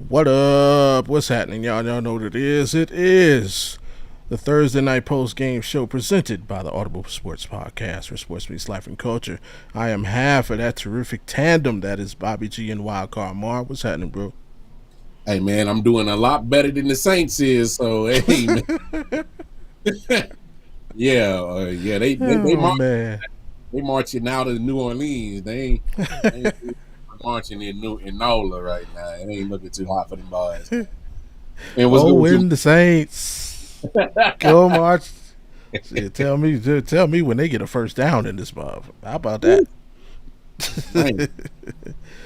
What up? What's happening, y'all? Y'all know what it is. It is the Thursday night post game show presented by the Audible Sports Podcast, where sports meets life and culture. I am half of that terrific tandem that is Bobby G and Wildcard Mar. What's happening, bro? Hey man, I'm doing a lot better than the Saints is. So hey, man. yeah. Oh man. They marching out of New Orleans. They ain't marching in NOLA right now. It ain't looking too hot for them boys. And what's Oh, good with win the Saints. Go March. Shit, tell me when they get a first down in this month. How about that? Man,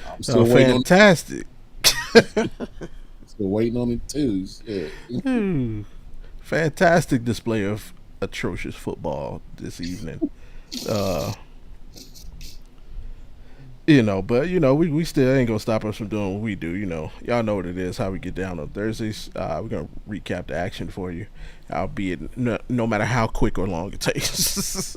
I'm Oh, still waiting on. fantastic. Still waiting on it too. Shit. Fantastic display of atrocious football this evening. Uh, we still ain't gonna stop us from doing what we do. Y'all know what it is, how we get down on Thursdays. We're gonna recap the action for you, albeit no matter how quick or long it takes.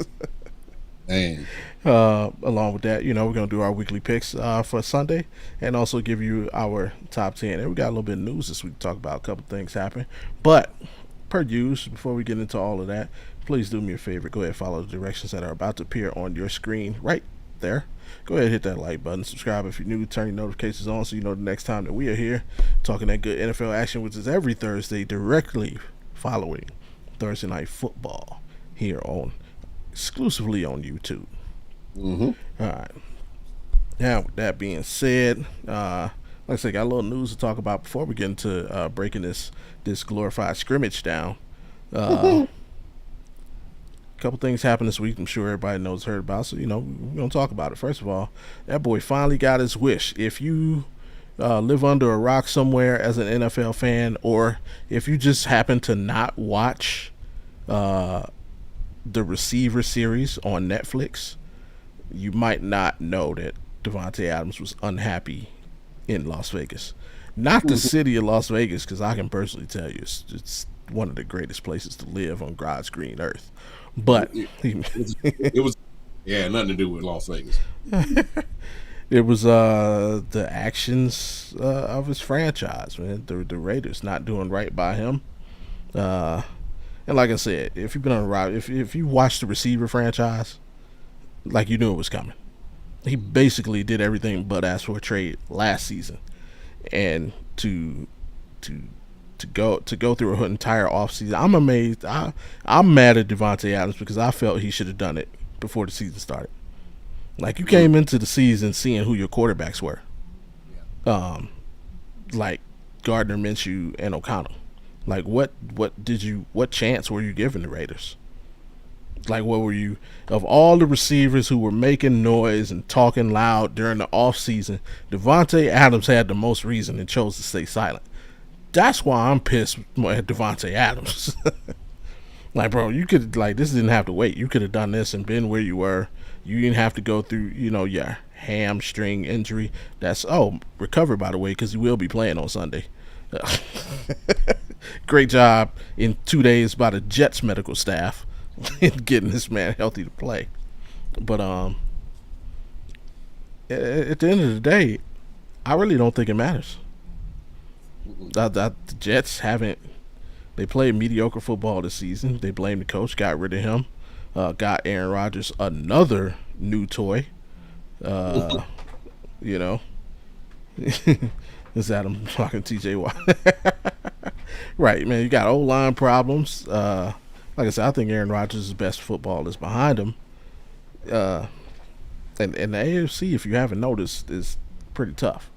Man, Along with that, we're gonna do our weekly picks for Sunday, and also give you our top 10. And we got a little bit of news this week to talk about. A couple things happen, but per use, before we get into all of that, please do me a favor. Go ahead and follow the directions that are about to appear on your screen right there. Go ahead and hit that like button. Subscribe if you're new. Turn your notifications on so you know the next time that we are here talking that good NFL action, which is every Thursday directly following Thursday Night Football here on exclusively on YouTube. mm-hmm. All right. Now, with that being said, like I said, got a little news to talk about before we get into breaking this glorified scrimmage down. A couple things happened this week. I'm sure everybody heard about. So we're gonna talk about it. First of all, that boy finally got his wish. If you live under a rock somewhere as an NFL fan, or if you just happen to not watch the Receiver series on Netflix, you might not know that Devontae Adams was unhappy in Las Vegas. Not the city of Las Vegas, because I can personally tell you it's one of the greatest places to live on God's green earth. But It was yeah, nothing to do with Las Vegas. it was the actions of his franchise, man. The Raiders not doing right by him. Uh, and like I said, if you've been on a ride, if you watched the Receiver franchise, like you knew it was coming. He basically did everything but ask for a trade last season, and to to go through an entire offseason. I'm amazed. I'm mad at Devontae Adams because I felt he should have done it before the season started. Like, you came into the season seeing who your quarterbacks were, like Gardner Minshew and O'Connell. Like, what chance were you giving the Raiders? Like, what were you, of all the receivers who were making noise and talking loud during the offseason, Devontae Adams had the most reason and chose to stay silent. That's why I'm pissed at Devontae Adams. Like, bro, you could, like, this didn't have to wait. You could have done this and been where you were. You didn't have to go through, your hamstring injury. That's, recovered, by the way, because he will be playing on Sunday. Great job in 2 days by the Jets medical staff in getting this man healthy to play. But at the end of the day, I really don't think it matters. The Jets haven't. They played mediocre football this season. They blamed the coach, got rid of him, got Aaron Rodgers another new toy. You know, is that I'm talking TJ Watt? Right, man. You got O-line problems. Like I said, I think Aaron Rodgers' best football is behind him. Uh, and the AFC, if you haven't noticed, is pretty tough.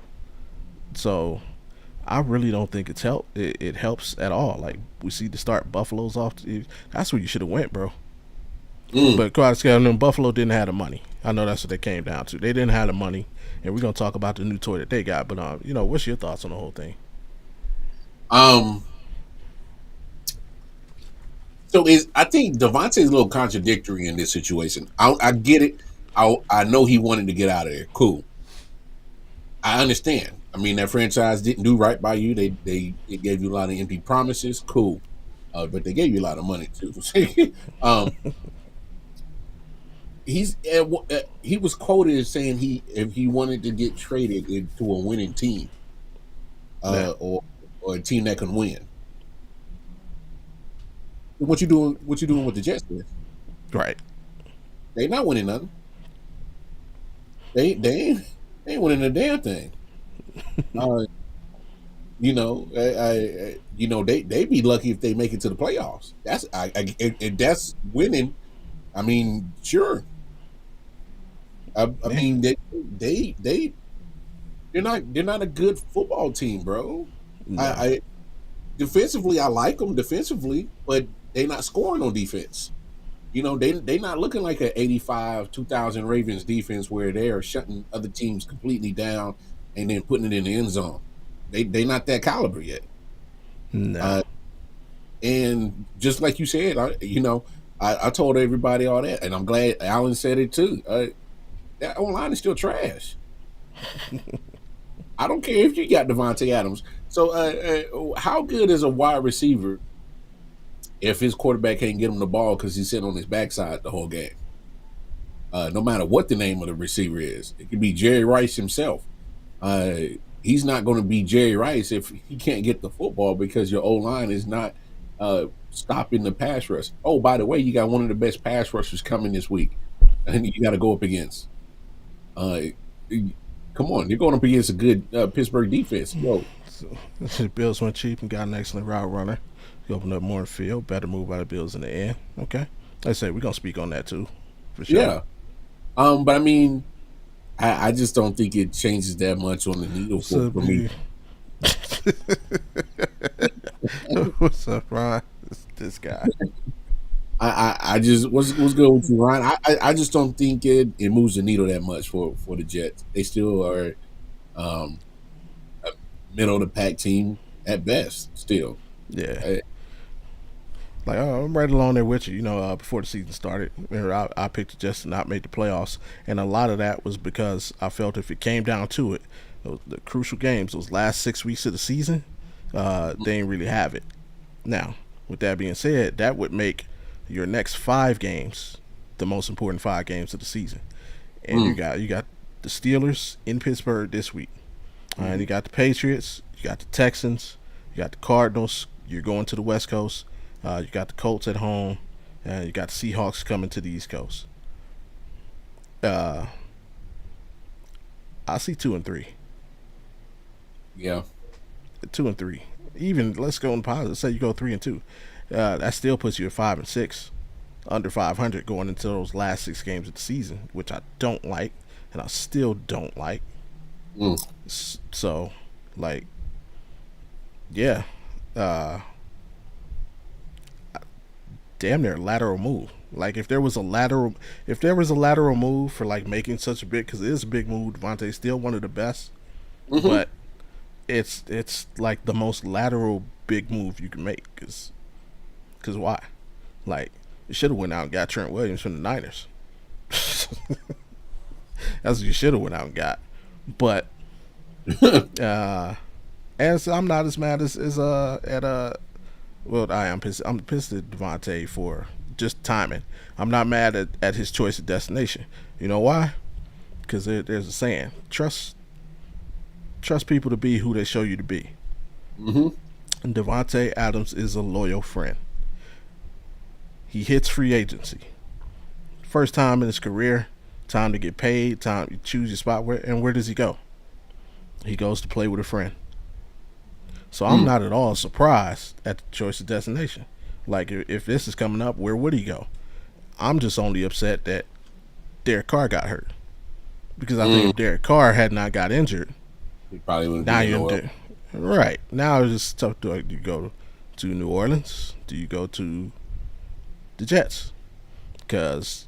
So I really don't think it helps at all. Like, we see to start Buffalo's off. That's where you should have went, bro. But Buffalo didn't have the money. I know that's what they came down to. They didn't have the money, and we're gonna talk about the new toy that they got. But what's your thoughts on the whole thing? So I think Devontae's a little contradictory in this situation. I get it. I know he wanted to get out of there. Cool. I understand. I mean, that franchise didn't do right by you. It gave you a lot of empty promises. Cool. But they gave you a lot of money too. um, he was quoted as saying if he wanted to get traded to a winning team. Yeah. or a team that can win. What you doing? What you doing with the Jets? Then? Right. They not winning nothing. They ain't winning a damn thing. Uh, they be lucky if they make it to the playoffs. If that's winning. I mean, sure. I Yeah. mean, they're not a good football team, bro. No. I defensively, I like them defensively, but they not scoring on defense. They not looking like an 85 2000 Ravens defense where they are shutting other teams completely down and then putting it in the end zone. They not that caliber yet. No. Uh, and just like you said, I told everybody all that, and I'm glad Alan said it too. That online is still trash. I don't care if you got Devontae Adams. So, how good is a wide receiver if his quarterback can't get him the ball because he's sitting on his backside the whole game? No matter what the name of the receiver is, it could be Jerry Rice himself. Uh, he's not going to be Jerry Rice if he can't get the football because your O line is not stopping the pass rush. Oh, by the way, you got one of the best pass rushers coming this week, and you got to go up against. Uh, Come on, you're going up against a good Pittsburgh defense. Yo, So the Bills went cheap and got an excellent route runner. He opened up more in the field. Better move by the Bills in the end. Okay. Like I said, we're gonna speak on that too, for sure. yeah. But I mean, I just don't think it changes that much on the needle So for me. what's up, Ron? This guy. I just what's good with you, Ryan? I just don't think it moves the needle that much for the Jets. They still are um, a middle of the pack team at best. Still, Yeah. I, Like I'm right along there with you. Before the season started, remember, I picked the Jets to not make the playoffs, and a lot of that was because I felt if it came down to it, the crucial games, those last 6 weeks of the season, they ain't really have it. Now, with that being said, that would make your next 5 games the most important 5 games of the season. And you mm, got the Steelers in Pittsburgh this week, and mhm. you got the Patriots, you got the Texans, you got the Cardinals. You're going to the West Coast. You got the Colts at home, and you got the Seahawks coming to the East Coast. Uh, I see 2-3, Yeah, 2-3. Even let's go in positive. Say you go 3-2. That still puts you at 5-6, under 500 going into those last 6 games of the season, which I don't like, and I still don't like. mm, So, like, yeah, uh, damn near lateral move. Like if there was a lateral move for like making such a big, because it is a big move. Devontae's still one of the best, hmm but it's like the most lateral big move you can make. Cause why? Like you should have went out and got Trent Williams from the Niners. That's what you should have went out and got. But uh, and so I'm not as mad as at well, I'm pissed at Devontae for just timing. I'm not mad at his choice of destination. You know why? Because there's a saying: trust people to be who they show you to be. hmm And Devontae Adams is a loyal friend. He hits free agency, first time in his career. Time to get paid. Time you choose your spot. Where does he go? He goes to play with a friend. So I'm mm. not at all surprised at the choice of destination. Like if this is coming up, where would he go? I'm just only upset that Derek Carr got hurt because I think Mm. if Derek Carr had not got injured, He probably wouldn't now be in you're the in oil. there. Right now it's just tough. Do you go to New Orleans? Do you go to the Jets? Because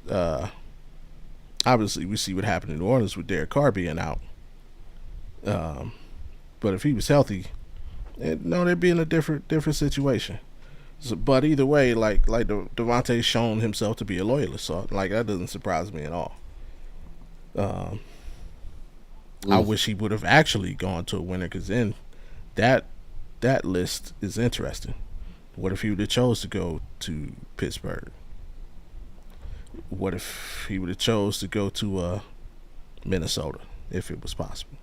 obviously we see what happened in New Orleans with Derek Carr being out. Um, but if he was healthy, no, they'd be in a different situation. So, but either way, like Devontae's shown himself to be a loyalist, so like that doesn't surprise me at all. Um, I Mm. wish he would have actually gone to a winner, because then that that list is interesting. What if he would have chose to go to Pittsburgh? What if he would have chose to go to Minnesota if it was possible?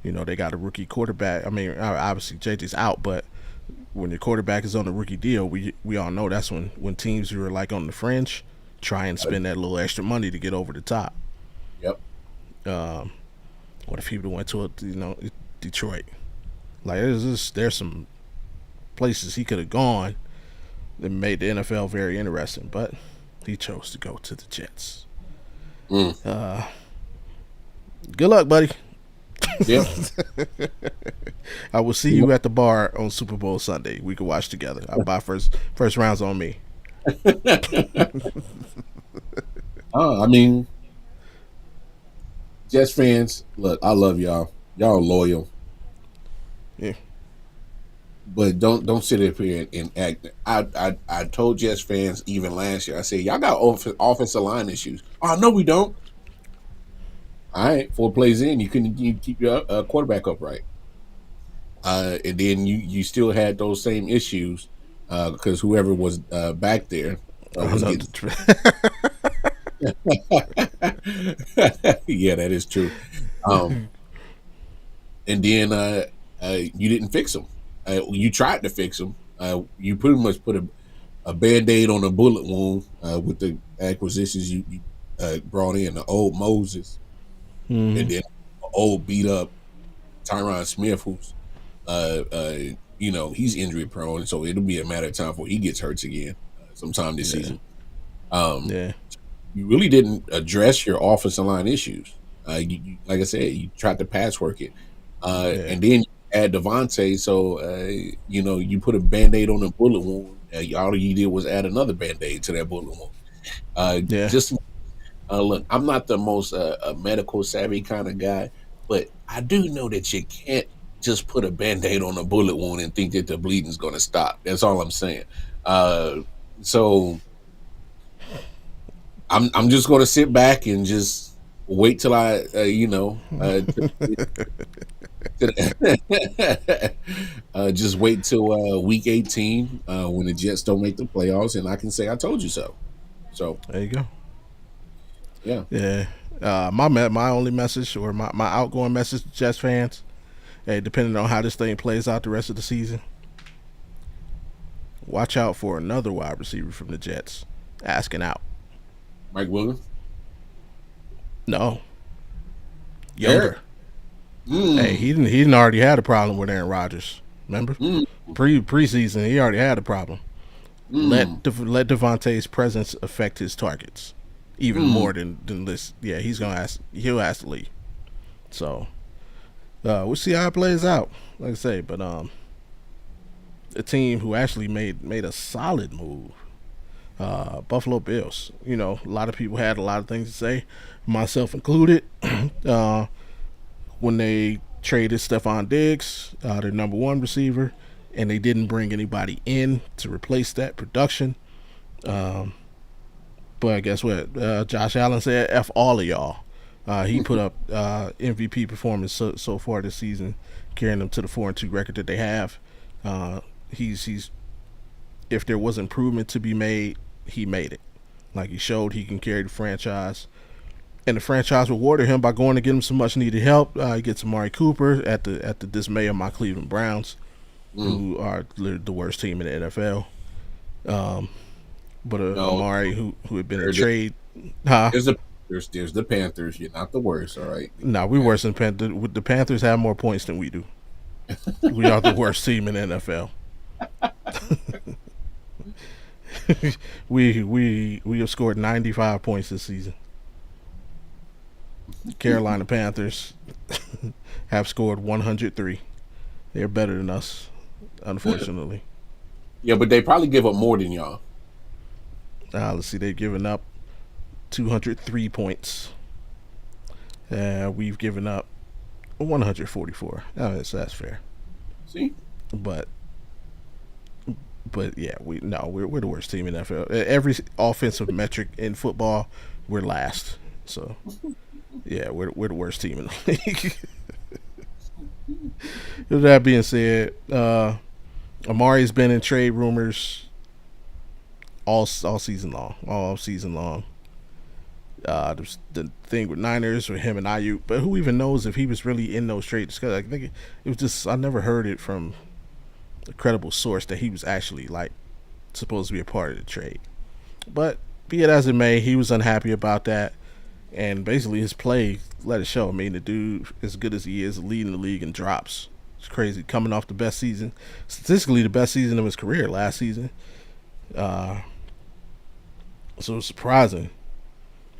They got a rookie quarterback. I mean, obviously JJ's out, but when your quarterback is on a rookie deal, we all know that's when teams who are like on the fringe try and spend that little extra money to get over the top. Yep. What if he would have went to Detroit? Like there's some places he could have gone that made the NFL very interesting, but he chose to go to the Jets. Good luck, buddy. Yep. I will see you at the bar on Super Bowl Sunday. We can watch together. I'll buy first rounds on me. I mean, Jets fans, look, I love y'all. Y'all are loyal. Yeah. But don't sit up here and act. I told Jets fans even last year. I said y'all got offensive line issues. Oh no, we don't. All right, 4 plays in, you keep your quarterback upright, and then you still had those same issues because whoever was back there was getting. Yeah, that is true. And then you didn't fix them. You tried to fix them. You pretty much put a Band-Aid on a bullet wound with the acquisitions you brought in, the old Moses, and then old beat up Tyron Smith, who's he's injury prone, so it'll be a matter of time before he gets hurt again sometime this season. You really didn't address your offensive line issues. You, like I said, you tried to patchwork it, and then you add Devontae. So you put a Band-Aid on a bullet wound. All you did was add another Band-Aid to that bullet wound. Look, I'm not the most medical savvy kind of guy, but I do know that you can't just put a Band-Aid on a bullet wound and think that the bleeding's going to stop. That's all I'm saying. So I'm just going to sit back and just wait till I, just wait till week 18 when the Jets don't make the playoffs, and I can say I told you so. So there you go. Yeah. My only message, or my outgoing message to Jets fans, hey, depending on how this thing plays out the rest of the season, watch out for another wide receiver from the Jets asking out. Mike Williams? No. Younger. Hey, he didn't already had a problem with Aaron Rodgers. Remember? Preseason, he already had a problem. Let Devontae's presence affect his targets even more than this. Yeah, he'll ask to leave. So we'll see how it plays out. Like I say, but a team who actually made a solid move, Buffalo Bills. A lot of people had a lot of things to say, myself included, when they traded Stephon Diggs, their number one receiver, and they didn't bring anybody in to replace that production. But guess what? Josh Allen said, F all of y'all. He put up MVP performance so far this season, carrying them to the 4-2 record that they have. He's if there was improvement to be made, he made it. Like, he showed he can carry the franchise. And the franchise rewarded him by going to get him some much needed help. He gets Amari Cooper at the dismay of my Cleveland Browns, who are the worst team in the NFL. But Amari, who had been a trade, there's the Panthers. You're not the worst, all right. No, we're worse than Panthers. The Panthers have more points than we do. We are the worst team in the NFL. we have scored 95 points this season. Carolina Panthers have scored 103. They're better than us, unfortunately. Yeah, but they probably give up more than y'all. Let's see. They've given up 203 points. We've given up 144. That's fair. See? But yeah, we're the worst team in NFL. Every offensive metric in football, we're last. So yeah, we're the worst team in the league. With that being said, Amari's been in trade rumors all season long. The thing with Niners with him and Ayuk, but who even knows if he was really in those trades? Because I think it was just I never heard it from a credible source that he was actually like supposed to be a part of the trade. But be it as it may, he was unhappy about that, and basically his play let it show. I mean, the dude, as good as he is, leading the league in drops. It's crazy coming off the best season, statistically the best season of his career last season. Uh, so it's surprising,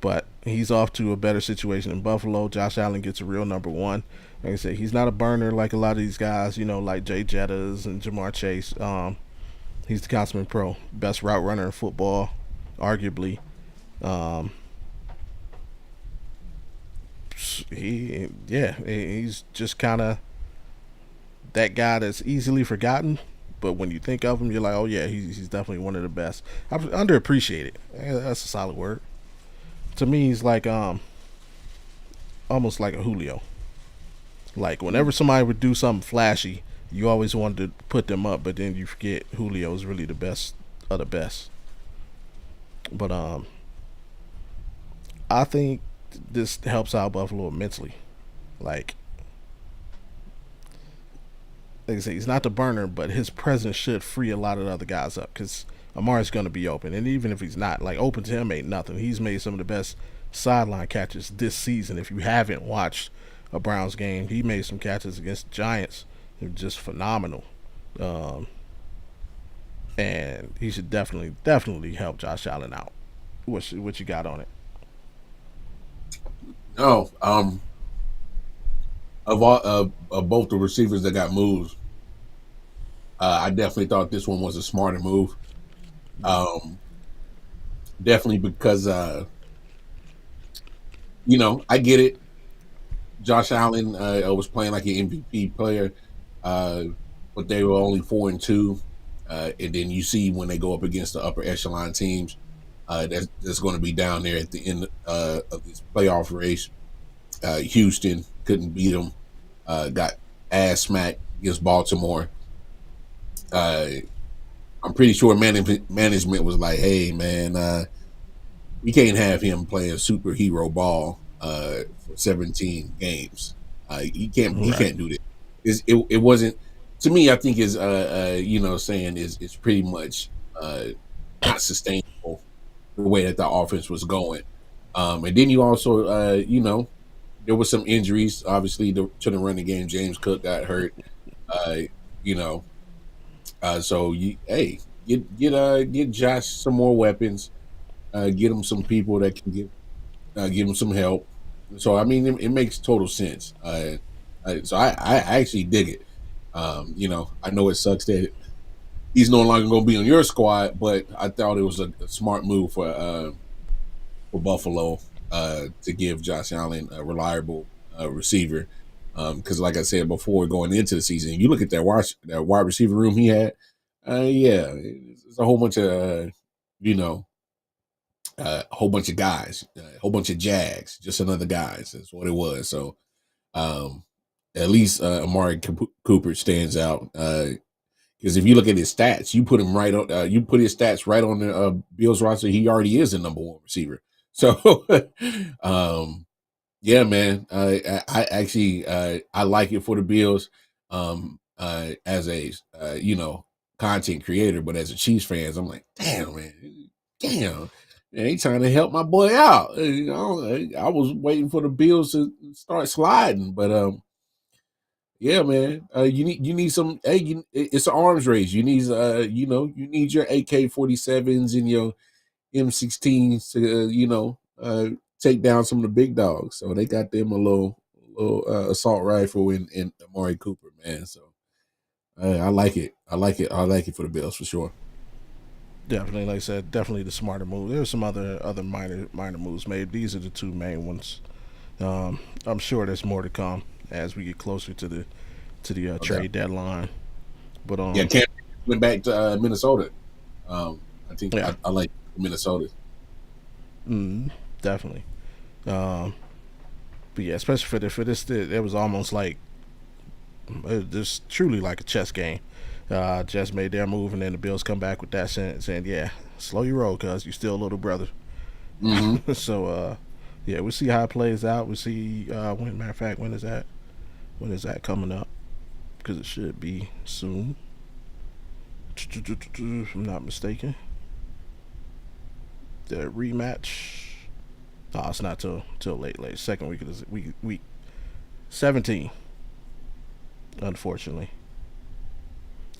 but he's off to a better situation in Buffalo. Josh Allen gets a real number one. Like I said, he's not a burner like a lot of these guys, like Jay Jettas and Jamar Chase. He's the consummate pro, best route runner in football, arguably. Um, he's just kind of that guy that's easily forgotten. But when you think of him, you're like, oh yeah, he's definitely one of the best. Underappreciated. That's a solid word. To me, he's like almost like a Julio. Like whenever somebody would do something flashy, you always wanted to put them up, but then you forget Julio is really the best of the best. But I think this helps out Buffalo immensely. Like, like I say, he's not the burner, but his presence should free a lot of the other guys up because Amari's going to be open, and even if he's not, like open to him ain't nothing. He's made some of the best sideline catches this season. If you haven't watched a Browns game, he made some catches against the Giants. They're just phenomenal. Um, and he should definitely help Josh Allen out. What you got on it? No, of both the receivers that got moved, I definitely thought this one was a smarter move. Um, Definitely because I get it. Josh Allen was playing like an MVP player, uh, but they were only 4-2. And then you see when they go up against the upper echelon teams, that's going to be down there at the end of this playoff race. Houston couldn't beat them. Got ass smacked against Baltimore. Uh, I'm pretty sure management was like, "Hey, man, we can't have him playing superhero ball for 17 games. He Right. can't do that. It wasn't to me. I think is saying is pretty much not sustainable the way that the offense was going. And then you also there was some injuries obviously to the running game. James Cook got hurt. Uh, you know, so get Josh some more weapons. Get him some people that can give him some help. So I mean, it makes total sense. So I actually dig it. I know it sucks that he's no longer going to be on your squad, but I thought it was a smart move for Buffalo to give Josh Allen a reliable receiver. Because, like I said before, going into the season, you look at that wide receiver room he had. Yeah, it's a whole bunch of a whole bunch of guys, a whole bunch of Jags, just another guys. That's what it was. So um, at least Amari Cooper stands out because if you look at his stats, you put him right on. You put his stats right on the Bills roster. He already is the number one receiver. So yeah, man. I actually I like it for the Bills as a content creator, but as a Chiefs fans, I'm like, damn, man, damn. They trying to help my boy out. I was waiting for the Bills to start sliding, but yeah, man. You need some. Hey, it's an arms race. You need you need your AK-47s and your M16s to take down some of the big dogs. So they got them a little assault rifle in Amari Cooper, man. So I like it. I like it. I like it for the Bills for sure. Definitely, like I said, definitely the smarter move. There's some other minor moves made. These are the two main ones. I'm sure there's more to come as we get closer to the Okay. trade deadline. But Yeah, Cam went back to Minnesota. I think yeah, I like Minnesota. definitely. Um, but yeah, especially for this, it was almost like just truly like a chess game. Jets made their move, and then the Bills come back with that saying, "Yeah, slow your roll, cuz you still a little brother." Hmm. so yeah, we'll see how it plays out. We'll see. Matter of fact, when is that? When is that coming up? Because it should be soon. If I'm not mistaken. The rematch. Oh, it's not till late. Second week of this week 17. Unfortunately,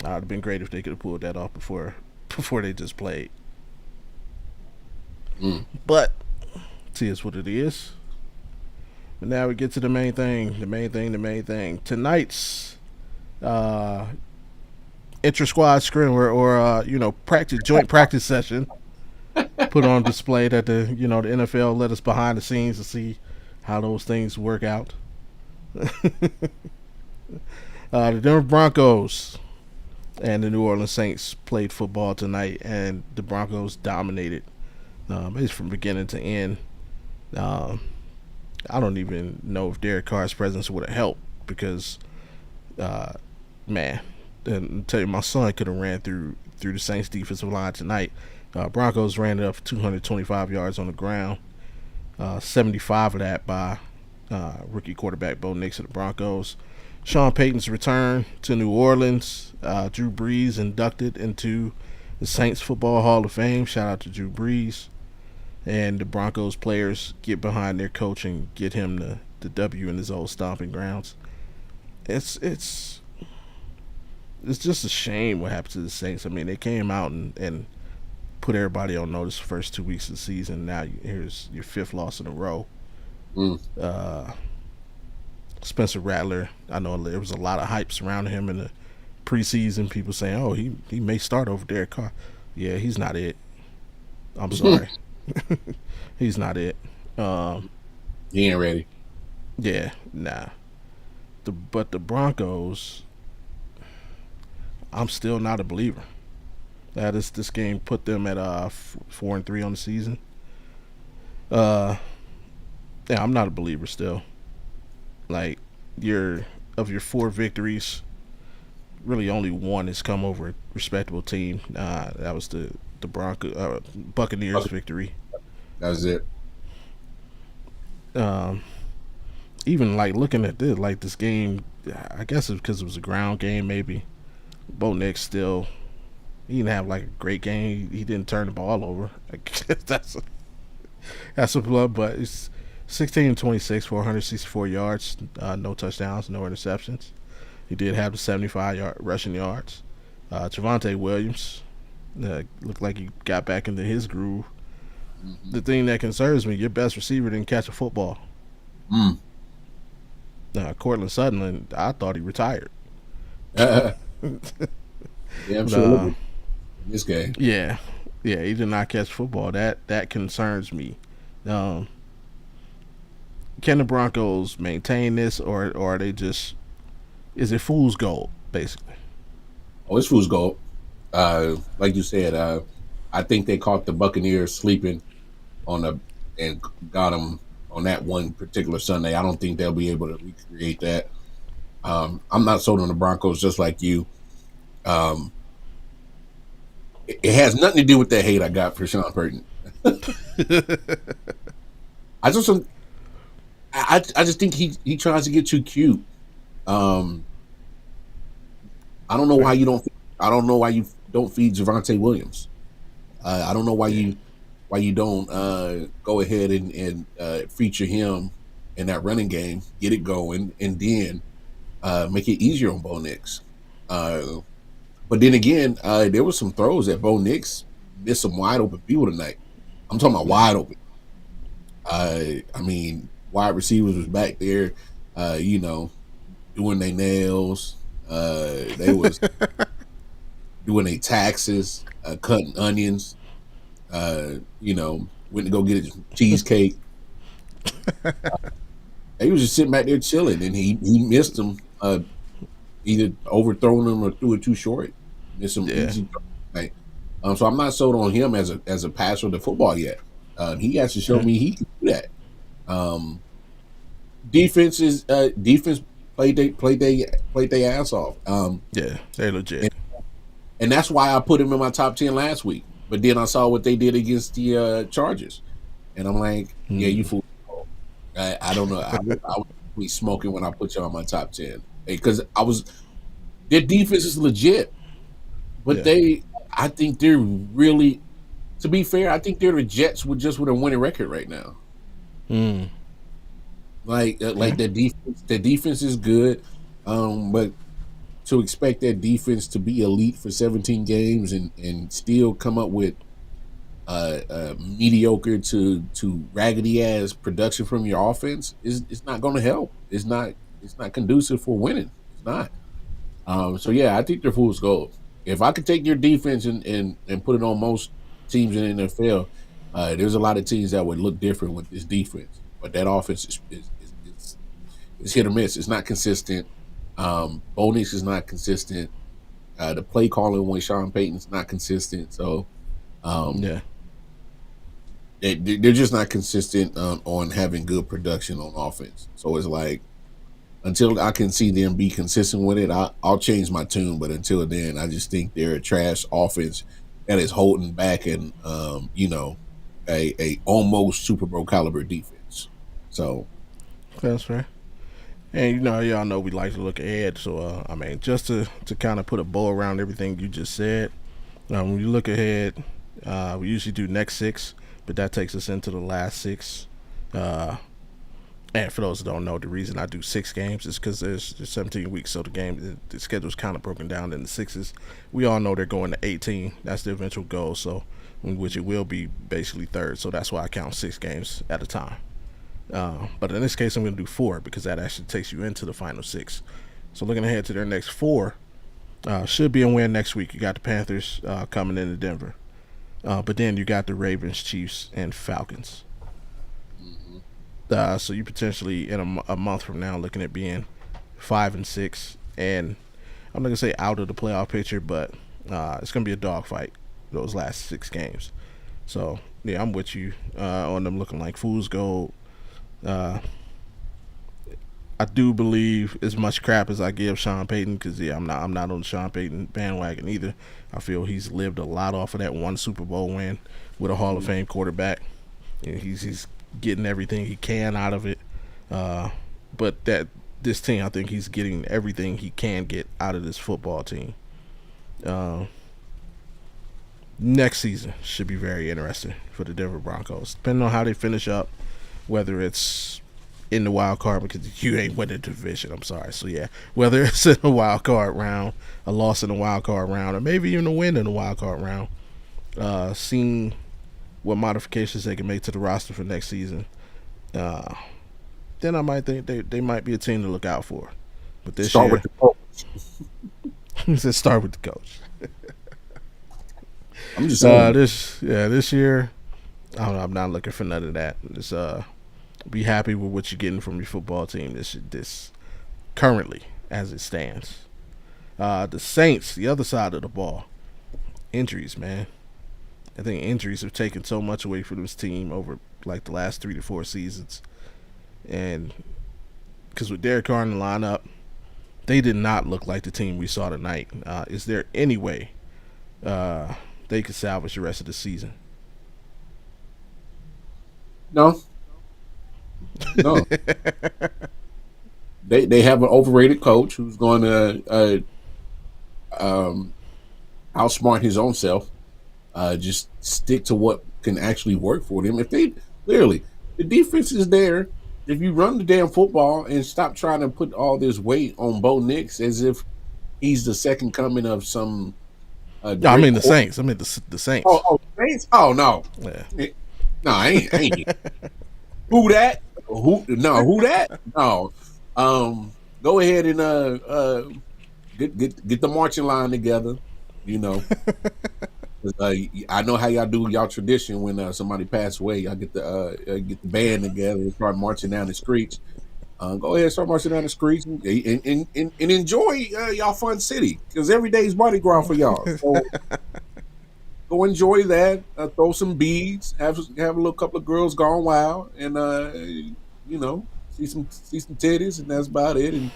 it'd have been great if they could have pulled that off before they just played. Mm. But see, it's what it is. But now we get to the main thing. The main thing. Tonight's uh, intra squad scrim or joint practice session put on display that the NFL let us behind the scenes to see how those things work out. The Denver Broncos and the New Orleans Saints played football tonight, and the Broncos dominated. It's from beginning to end. Um, I don't even know if Derek Carr's presence would have helped because, uh, man, and tell you, my son could have ran through the Saints defensive line tonight. Broncos ran it up for 225 yards on the ground, 75 of that by rookie quarterback Bo Nix of the Broncos. Sean Payton's return to New Orleans. Drew Brees inducted into the Saints Football Hall of Fame. Shout out to Drew Brees. And the Broncos players get behind their coach and get him the W in his old stomping grounds. It's just a shame what happened to the Saints. I mean, they came out and put everybody on notice the first 2 weeks of the season. Now here's your fifth loss in a row. Mm. Spencer Rattler, I know there was a lot of hype surrounding him in the preseason. People saying, "Oh, he may start over Derek Carr." Yeah, he's not it. I'm sorry, he's not it. He ain't ready. Yeah, nah. But the Broncos, I'm still not a believer. This game put them at 4-3 on the season. Uh, yeah, I'm not a believer still. Like of your four victories, really only one has come over a respectable team. That was the Buccaneers victory. That was it. Um, Even like looking at this game, I guess it's because it was a ground game. Maybe Bo Nix still he didn't have like a great game. He didn't turn the ball over. I guess that's a blood, but it's 16-26 for 164 yards, no touchdowns, no interceptions. He did have the 75 rushing yards. Javonte Williams looked like he got back into his groove. Mm-hmm. The thing that concerns me, your best receiver didn't catch a football. Mm. Cortland Sutton, I thought he retired. Yeah, I'm sure. This game. Yeah, he did not catch football. That concerns me. Um, can the Broncos maintain this, or are they just? Is it fool's gold, basically? Oh, it's fool's gold. Like you said, I think they caught the Buccaneers sleeping and got them on that one particular Sunday. I don't think they'll be able to recreate that. I'm not sold on the Broncos, just like you. It has nothing to do with that hate I got for Sean Payton. I just think he tries to get too cute. Um, I don't know why you don't. I don't know why you don't feed Javonte Williams. I don't know why you don't go ahead and feature him in that running game, get it going, and then make it easier on Bo Nix. But then again, there was some throws that Bo Nix missed some wide open people tonight. I'm talking about wide open. I mean, wide receivers was back there, doing their nails. They was doing their taxes, cutting onions. Went to go get a cheesecake. He was just sitting back there chilling, and he missed them. Either overthrown them or threw it too short. Missed some easy. Right? So I'm not sold on him as a passer of the football yet. He has to show me he can do that. Defense played their ass off. They're legit. And that's why I put him in my top 10 last week. But then I saw what they did against the Chargers, and I'm like, yeah, you fool. I don't know. I was really smoking when I put you on my top 10 because their defense is legit, but Yeah. I think they're really. To be fair, I think they're the Jets with a winning record right now. Mm. Yeah. Like their defense is good, but to expect that defense to be elite for 17 games and still come up with mediocre to raggedy ass production from your offense is it's not going to help. It's not conducive for winning. It's not. So yeah, I think they're fool's gold. If I could take your defense and put it on most teams in the NFL, there's a lot of teams that would look different with this defense. But that offense is hit or miss. It's not consistent. Bo Nix is not consistent. The play calling with Sean Payton's not consistent. So um, Yeah. they're just not consistent on having good production on offense. So it's like until I can see them be consistent with it, I'll change my tune. But until then, I just think they're a trash offense that is holding back and a almost Super Bowl caliber defense. So That's fair. And y'all know we like to look ahead. So I mean, just to kind of put a bow around everything you just said. When you look ahead, we usually do next six, but that takes us into the last six. Uh, and for those who don't know, the reason I do 6 games is because there's 17 weeks, so the schedule's kind of broken down into sixes. We all know they're going to 18. That's the eventual goal. So, in which it will be basically third. So that's why I count 6 games at a time. But in this case, I'm going to do 4 because that actually takes you into the final 6. So looking ahead to their next 4, should be a win next week. You got the Panthers coming into Denver, but then you got the Ravens, Chiefs, and Falcons. mhm. So you potentially in a month from now looking at being 5-6, and I'm not gonna say out of the playoff picture, but it's gonna be a dogfight those last 6 games. So yeah, I'm with you on them looking like fool's gold. Uh, I do believe as much crap as I give Sean Payton, because yeah, I'm not on the Sean Payton bandwagon either. I feel he's lived a lot off of that one Super Bowl win with a Hall of Fame quarterback. And he's getting everything he can out of it. Uh, but that this team, I think he's getting everything he can get out of this football team. Uh, Next season should be very interesting for the Denver Broncos, depending on how they finish up, whether it's in the wild card because you ain't winning the division. I'm sorry. So yeah, whether it's in the wild card round, a loss in the wild card round, or maybe even a win in the wild card round, seeing what modifications they can make to the roster for next season, uh, then I might think they might be a team to look out for. But this Start with year, the coach. he said start with the coach. I'm just saying. This year, I don't know, I'm not looking for none of that. Just be happy with what you're getting from your football team. This currently as it stands. The Saints, the other side of the ball, injuries, man. I think injuries have taken so much away from this team over like the last 3 to 4 seasons, and because with Derek Carr in the lineup, they did not look like the team we saw tonight. Is there any way uh, they could salvage the rest of the season? No, no. They have an overrated coach who's going to um, outsmart his own self. Just stick to what can actually work for them. If they clearly the defense is there, if you run the damn football and stop trying to put all this weight on Bo Nix as if he's the second coming of some No, I great mean the quarter. Saints. I mean the Oh, Saints. oh, Saints? Oh no, Yeah. no, I ain't. Who that? Who? No, who that? No. Go ahead and get the marching line together. You know, 'cause, I know how y'all do y'all tradition when somebody passed away. Y'all get the band together and start marching down the streets. Go ahead, start marching down the streets and enjoy y'all fun city because every day is Mardi Gras for y'all. So go enjoy that. Throw some beads. Have a little couple of girls gone wild, and see some titties, and that's about it. And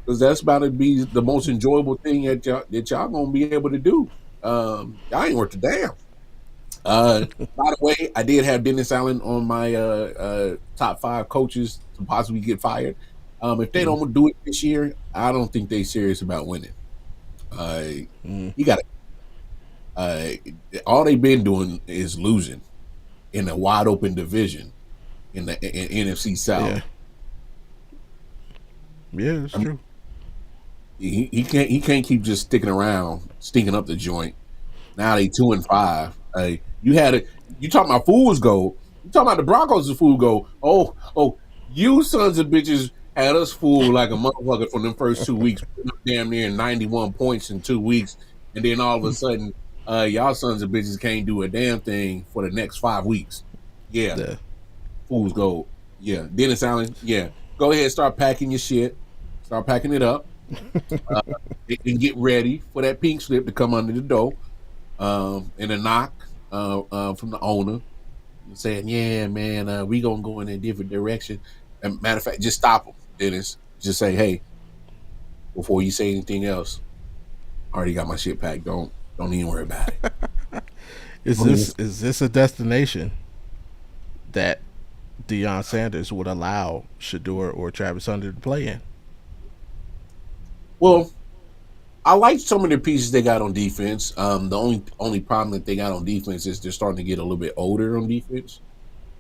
because that's about to be the most enjoyable thing that y'all gonna be able to do. Y'all ain't worth a damn. By the way, I did have Dennis Allen on my top 5 coaches to possibly get fired. If they Mm, don't do it this year, I don't think they're serious about winning. Uh, mm, you got to. Uh, all they've been doing is losing in a wide open division in the NFC South. yeah, yeah, it's I mean, true. he can't keep just sticking around, stinking up the joint. Now they 2-5. You talking about fools gold? You talking about the Broncos' fool gold? Oh, you sons of bitches had us fooled like a motherfucker from them first 2 weeks, putting up damn near 91 points in 2 weeks, and then all of a sudden, y'all sons of bitches can't do a damn thing for the next 5 weeks. Yeah, Yeah. fools gold. Yeah, Dennis Allen. Yeah, go ahead, start packing your shit, start packing it up, uh, and get ready for that pink slip to come under the door and a knock from the owner saying, "Yeah, man, we gonna go in a different direction." And matter of fact, just stop them, Dennis. Just say, "Hey, before you say anything else, I already got my shit packed. Don't even worry about it." Is Don't even, this a destination that Deion Sanders would allow Shador or Travis Hunter to play in? well, I like some of the pieces they got on defense. The only problem that they got on defense is they're starting to get a little bit older on defense.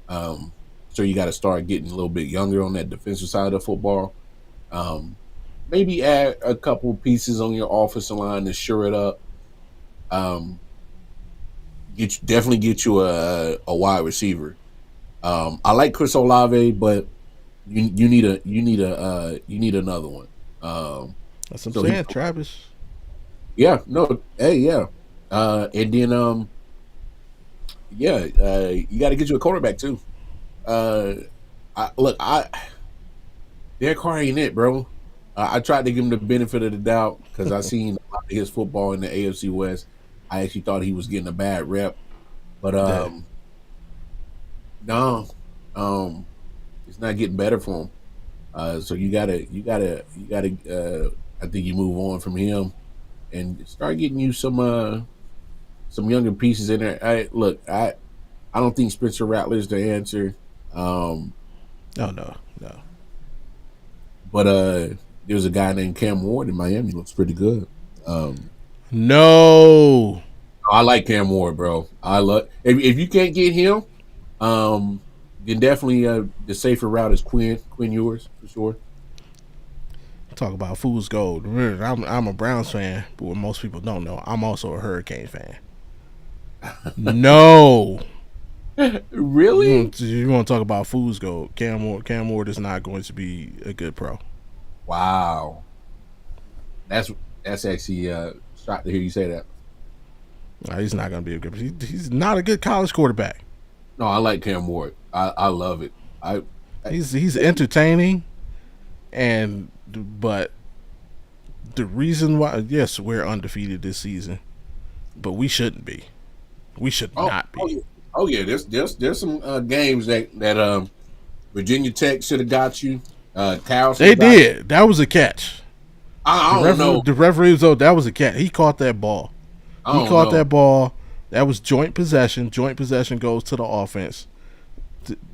Um, so you got to start getting a little bit younger on that defensive side of the football. Um, Maybe add a couple pieces on your offensive line to shore it up. Um, definitely get you a wide receiver. I like Chris Olave, but you need another one. That's what I'm So he saying, Travis. yeah no hey yeah and then yeah you got to get you a quarterback too. Uh, I Derek Carr ain't it, bro. I tried to give him the benefit of the doubt because I seen a lot of his football in the AFC West. I actually thought he was getting a bad rep, but Yeah. no, um, it's not getting better for him. So you gotta. I think you move on from him and start getting you some younger pieces in there. I don't think Spencer Rattler's the answer. Um, Oh no, no. but there's a guy named Cam Ward in Miami. Looks pretty good. Um, No. I like Cam Ward, bro. I love if you can't get him, um, then definitely the safer route is Quinn Ewers for sure. Talk about fool's gold. Remember, I'm a Browns fan, but what most people don't know, I'm also a Hurricane fan. No. Really? You want to talk about fool's gold? Cam Ward is not going to be a good pro. Wow. That's that's actually shocked to hear you say that. No, he's not going to be a good. He's not a good college quarterback. No, I like Cam Ward. I love it. I He's entertaining, and but the reason why, yes, we're undefeated this season, but we shouldn't be. We should oh not oh be. yeah. Oh yeah, there's some games that Virginia Tech should have got you. Cal should They have got you. did. That was a catch. I don't know. The referee was, oh, that was a catch. He caught that ball. I He don't caught know. that ball. That was joint possession. Joint possession goes to the offense.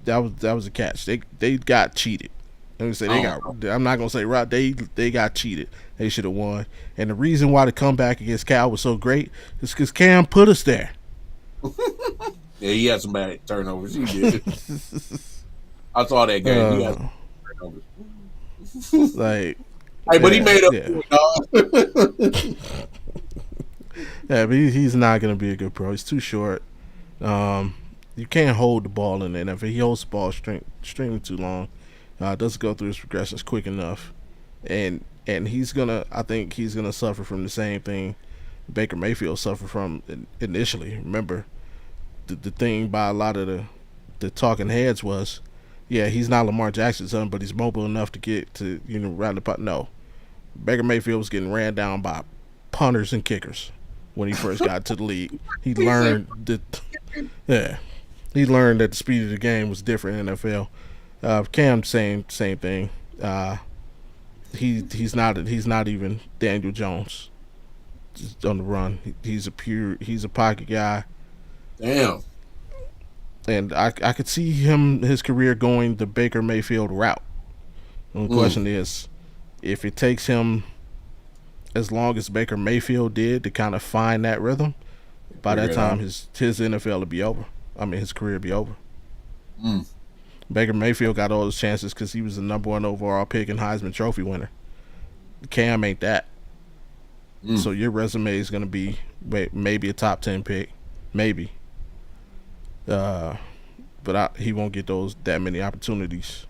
That was a catch. They got cheated. Let me say I they don't got. know. I'm not gonna say right. They got cheated. They should have won. And the reason why the comeback against Cal was so great is because Cam put us there. Yeah, he had some bad turnovers. He did. I saw that game. He had some uh, turnovers. like Hey, but he made up yeah, for it, dog. yeah. But he's not gonna be a good pro. He's too short. Um, you can't hold the ball in the NFL. He holds the ball extremely too long. Doesn't go through his progressions quick enough, and he's gonna. I think he's gonna suffer from the same thing Baker Mayfield suffered from initially. Remember, the thing by a lot of the talking heads was, yeah, he's not Lamar Jackson's son, but he's mobile enough to get to round the putt. No, Baker Mayfield was getting ran down by punters and kickers when he first got to the league. He He said, learned that, yeah, he learned that the speed of the game was different in the NFL. Cam, same thing. He's not even Daniel Jones on the run. He's a pocket guy. Damn. And I could see his career going the Baker Mayfield route. And the Mm. question is, if it takes him as long as Baker Mayfield did to kind of find that rhythm, by Figure that it time out. his NFL will be over. I mean, his career will be over. Mm. Baker Mayfield got all his chances because he was the number one overall pick and Heisman Trophy winner. Cam ain't that. Mm. So your resume is going to be maybe a top 10 pick, maybe. Uh, but he won't get that many opportunities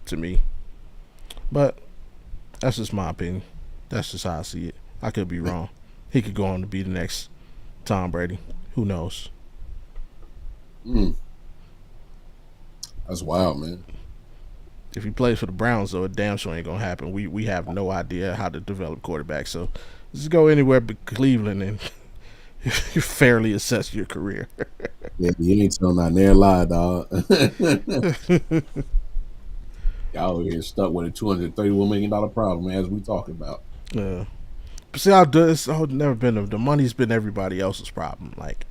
to me. But that's just my opinion. That's just how I see it. I could be wrong. He could go on to be the next Tom Brady. Who knows? Mm. That's wild, man. If he plays for the Browns, though, it damn sure ain't gonna happen. We have no idea how to develop quarterbacks. So just go anywhere but Cleveland and fairly assess your career. Yeah, you ain't telling not near lie, dog. Y'all over here stuck with a $231 million problem, as we talking about. Yeah. But see how this never been the money's been everybody else's problem. Like,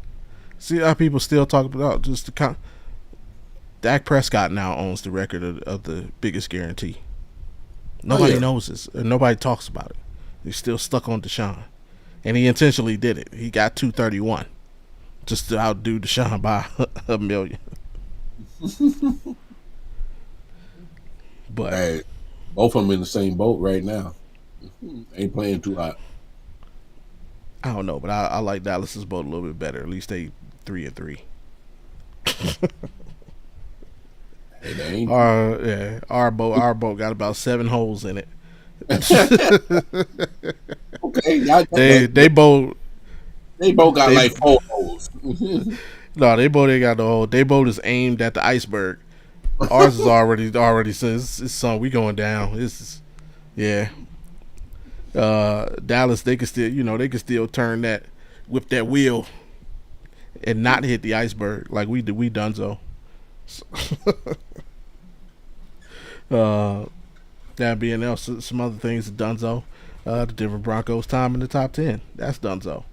see how people still talk about just the Dak Prescott now owns the record of the biggest guarantee. Oh Nobody yeah, knows this. Or nobody talks about it. He's still stuck on Deshaun, and he intentionally did it. He got 231 just to outdo Deshaun by a million. But hey, both of them in the same boat right now. Ain't playing too hot. I don't know. But I like Dallas's boat a little bit better. At least they 3-3. Hey, they ain't. Our boat got about 7 holes in it. Okay, y'all, They both they both got they like 4 holes. no they both ain't got the hole. They both is aimed at the iceberg. Ours is already says it's son, we going down. It's yeah. Dallas, they could still turn that, whip that wheel, and not hit the iceberg like we did. We done so. uh, that being else, some other things done so. The Denver Broncos time in the top 10. That's done so.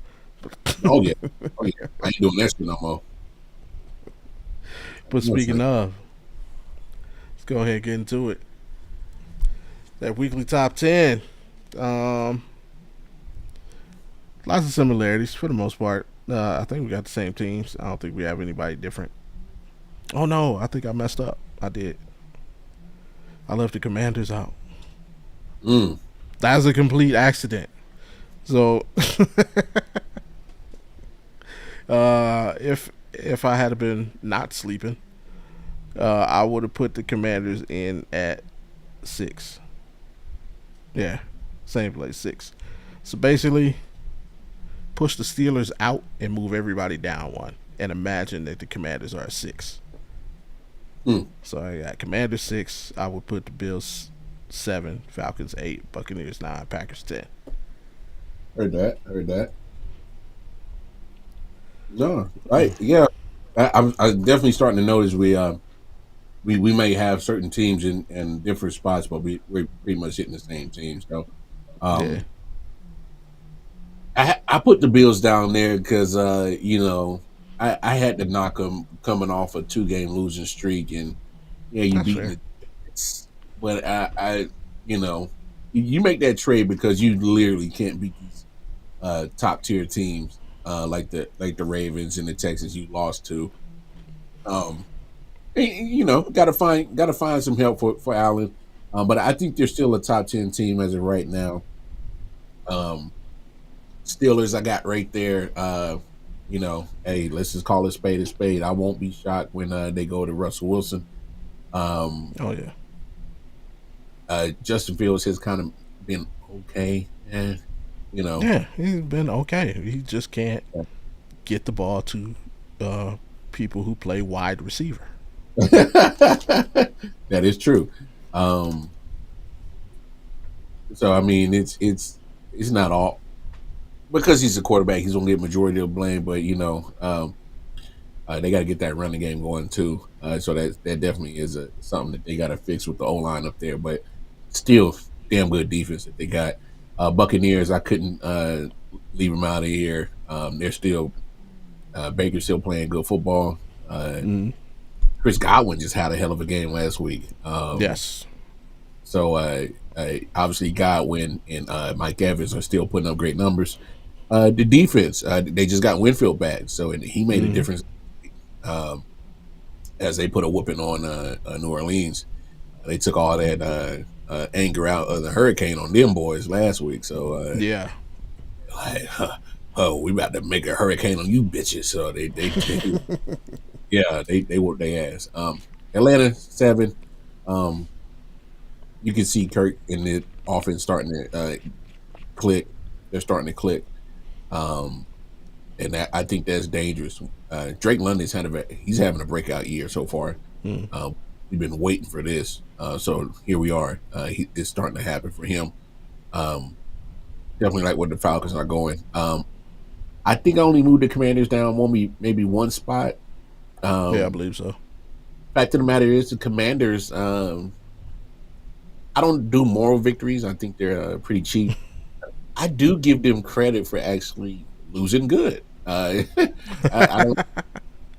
Oh yeah, oh yeah. I ain't doing that shit no more. But What's speaking that? of, let's go ahead and get into it. That weekly top 10. Um, Lots of similarities for the most part. I think we got the same teams. I don't think we have anybody different. Oh no, I think I messed up. I did. I left the Commanders out. Mm. That was a complete accident. So, if I had been not sleeping, I would have put the Commanders in at 6. Yeah, same place, 6. So basically, push the Steelers out and move everybody down one, and imagine that the Commanders are 6. Mm. So I got Commanders 6. I would put the Bills 7, Falcons 8, Buccaneers 9, Packers 10. Heard that. Heard that. No, right? Yeah, I'm definitely starting to notice we may have certain teams in different spots, but we're pretty much hitting the same teams. So, Yeah, um, I put the Bills down there because I had to knock them coming off a 2 game losing streak, and yeah, you that's beating fair. the Jets. But I you know you make that trade because you literally can't beat these top tier teams like the Ravens and the Texans you lost to. Um, got to find some help for Allen. But I think they're still a top 10 team as of right now. Um, Steelers, I got right there. Hey, let's just call it spade a spade. I won't be shocked when they go to Russell Wilson. Um, Oh yeah, Justin Fields has kind of been okay, and you know, yeah. He's been okay. He just can't get the ball to uh, people who play wide receiver. that is true. Um, so I mean, it's not all because he's a quarterback. He's gonna get majority of the blame, but they got to get that running game going too. So that definitely is something that they got to fix with the O line up there. But still, damn good defense that they got. Buccaneers, I couldn't leave them out of here. They're still Baker's still playing good football. Mm. Chris Godwin just had a hell of a game last week. Yes. So obviously Godwin and Mike Evans are still putting up great numbers. The defense, they just got Winfield back, so he made a difference um, as they put a whooping on New Orleans. They took all that anger out of the hurricane on them boys last week. So Yeah. like, oh, we about to make a hurricane on you bitches. So they yeah, they whooped their ass. Atlanta 7. Um, you can see Kirk in the offense starting to click. They're starting to click. Um, and I think that's dangerous. Drake London's he's having a breakout year so far. Mm. We've been waiting for this, so here we are. It's starting to happen for him. Um, definitely like where the Falcons are going. I think I only moved the Commanders down maybe one spot. Yeah, I believe so. Fact of the matter is, the Commanders. I don't do moral victories. I think they're pretty cheap. I do give them credit for actually losing good. I don't.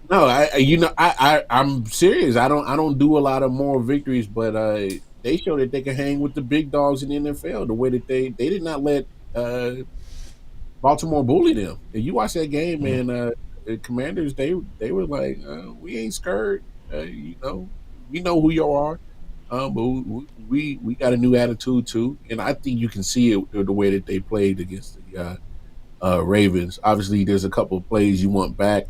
No, I'm serious. I don't do a lot of moral victories, but they show that they can hang with the big dogs in the NFL. The way that they did not let Baltimore bully them. If you watch that game, Mm. man, the Commanders they were like, we ain't scared. We know who you are. But we got a new attitude too, and I think you can see it the way that they played against the Ravens. Obviously, there's a couple of plays you want back,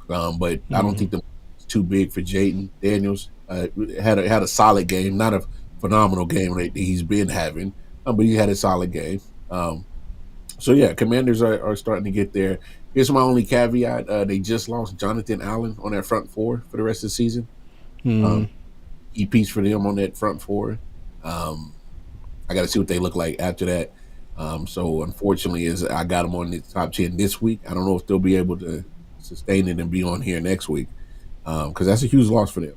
but I don't think it's too big for Jayden Daniels. Had a solid game, not a phenomenal game that he's been having, but he had a solid game. So yeah, Commanders are starting to get there. Here's my only caveat: they just lost Jonathan Allen on their front four for the rest of the season. Mm. Key piece for them on that front four. I got to see what they look like after that. So unfortunately, is I got them on the top 10 this week. I don't know if they'll be able to sustain it and be on here next week because that's a huge loss for them.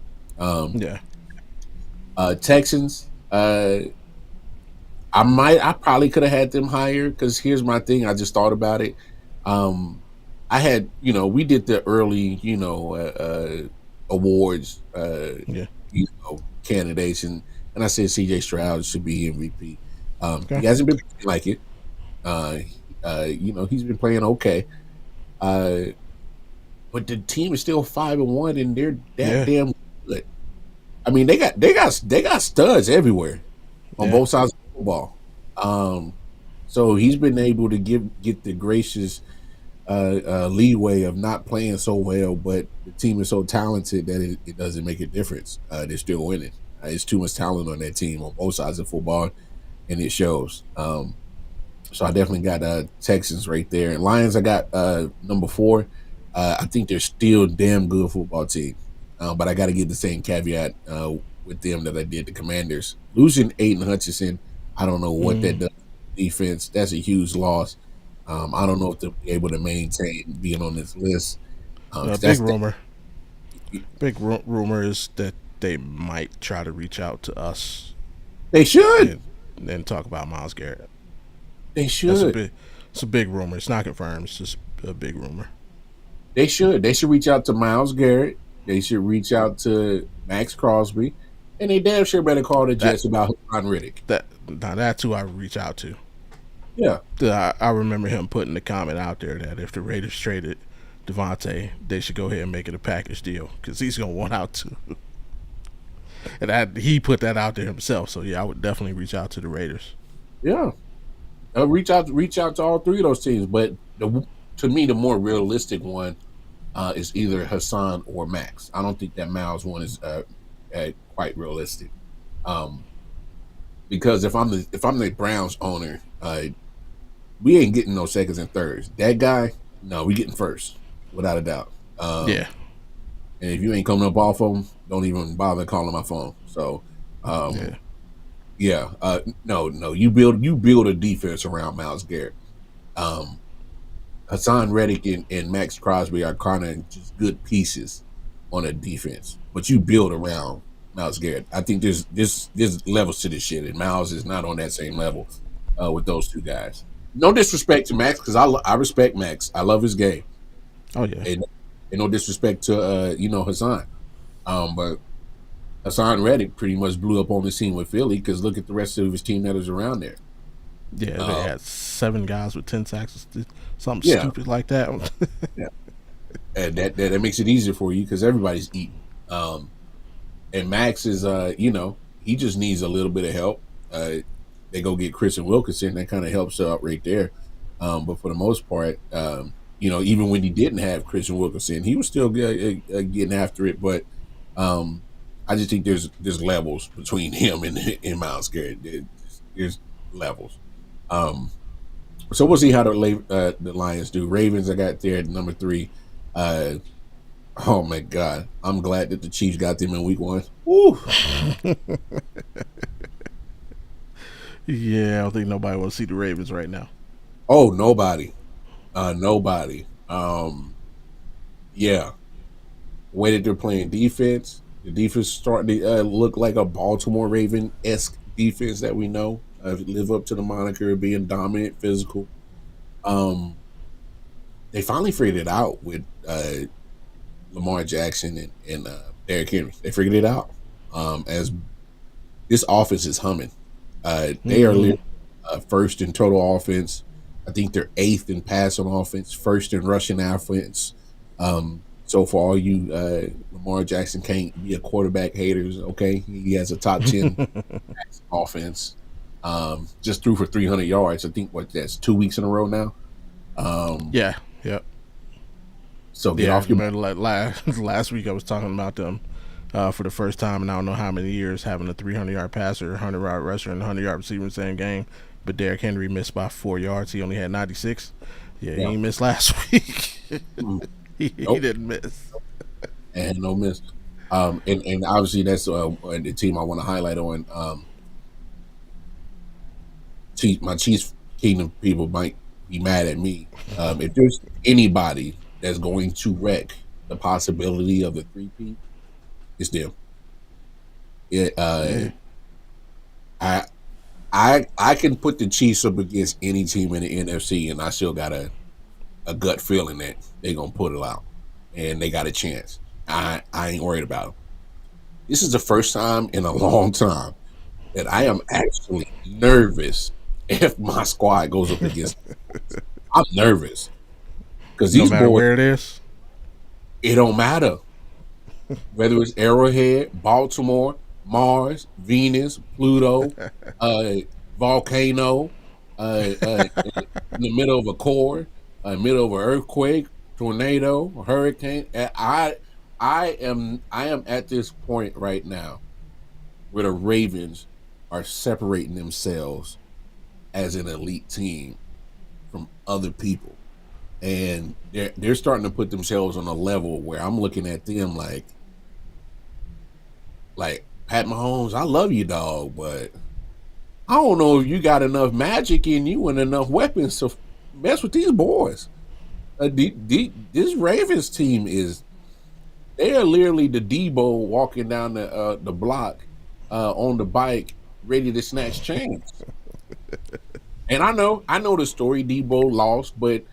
Yeah. Texans. I probably could have had them higher because here's my thing. I just thought about it. I had, we did the early, awards, Yeah. candidates, and I said C.J. Stroud should be MVP. Okay. He hasn't been playing like it. He's been playing okay. But the team is still 5-1, and they're that damn good. I mean, they got studs everywhere on both sides of the football. So he's been able to get the gracious leeway of not playing so well, but the team is so talented that it doesn't make a difference. They're still winning. It's too much talent on that team on both sides of football, and it shows. So I definitely got Texans right there. And Lions, I got number 4. I think they're still a damn good football team. But I got to give the same caveat with them that I did the Commanders. Losing Aiden Hutchinson, I don't know what that does to defense. That's a huge loss. I don't know if they'll be able to maintain being on this list. Big rumor. Big rumor is that they might try to reach out to us. They should. And talk about Myles Garrett. They should. It's a big rumor. It's not confirmed. It's just a big rumor. They should. They should reach out to Myles Garrett. They should reach out to Max Crosby. And they damn sure better call the Jets about Hassan Reddick. That's who I would reach out to. Yeah. I remember him putting the comment out there that if the Raiders traded Devontae, they should go ahead and make it a package deal because he's going to want out too. And he put that out there himself. So, yeah, I would definitely reach out to the Raiders. Yeah. Reach out to all three of those teams. But to me, the more realistic one is either Hassan or Max. I don't think that Myles one is quite realistic. Because if I'm the Browns owner, we ain't getting no seconds and thirds. That guy, no, we getting first, without a doubt. Yeah. And if you ain't coming up off of them, don't even bother calling my phone. So, no, you build a defense around Myles Garrett. Hassan Reddick and Max Crosby are kind of just good pieces on a defense, but you build around Myles Garrett. I think there's levels to this shit, and Myles is not on that same level with those two guys. No disrespect to Max, because I respect Max. I love his game. Oh yeah. And no disrespect to Hassan, but Hassan Reddick pretty much blew up on the scene with Philly because look at the rest of his team that was around there. Yeah, they Um, had 7 guys with 10 sacks, something yeah, stupid like that. yeah, and that makes it easier for you because everybody's eating. And Max is, he just needs a little bit of help. They go get Chris and Wilkinson. That kind of helps out right there. But for the most part, even when he didn't have Chris and Wilkinson, he was still getting after it. But I just think there's levels between him and Miles Garrett. There's levels. So we'll see how the Lions do. Ravens, I got there at number 3. Oh my God! I'm glad that the Chiefs got them in week 1. Woo! Yeah, I don't think nobody wants to see the Ravens right now. Oh, nobody, nobody. Yeah, way that they're playing defense. The defense starting to look like a Baltimore Raven-esque defense that we know. Live up to the moniker of being dominant, physical. Um, they finally figured it out with Lamar Jackson and Derrick Henry. They figured it out. As this offense is humming. They are Mm-hmm. first in total offense. I think they're 8th in passing offense, first in rushing offense. So for all you Lamar Jackson can't be a quarterback haters, okay? He has a top 10 offense. Just threw for 300 yards. I think that's 2 weeks in a row now. Yeah, yep. So get Yeah, I off your. remember like last week I was talking about them for the first time in I don't know how many years having a 300-yard passer, 100-yard rusher, and 100-yard receiver in the same game. But Derrick Henry missed by 4 yards. He only had 96. Yeah, he Yeah. ain't missed last week. Mm, he nope. didn't miss. And no miss. And obviously that's the team I want to highlight on. My Chiefs Kingdom people might be mad at me. If there's anybody that's going to wreck the possibility of the three-peat, it's them. It, Yeah. I I can put the Chiefs up against any team in the NFC, and I still got a gut feeling that they're gonna put it out, and they got a chance. I ain't worried about them. This is the first time in a long time that I am actually nervous if my squad goes up against. I'm nervous because No these matter boys. where it is. It don't matter whether it's Arrowhead, Baltimore, Mars, Venus, Pluto, uh, volcano, in the middle of a core, middle of an earthquake, tornado, hurricane. I am at this point right now where the Ravens are separating themselves as an elite team from other people. And they're starting to put themselves on a level where I'm looking at them like Pat Mahomes, I love you, dog, but I don't know if you got enough magic in you and enough weapons to mess with these boys. This Ravens team they are literally the Debo walking down the block on the bike, ready to snatch chains. And I know the story. Debo lost, but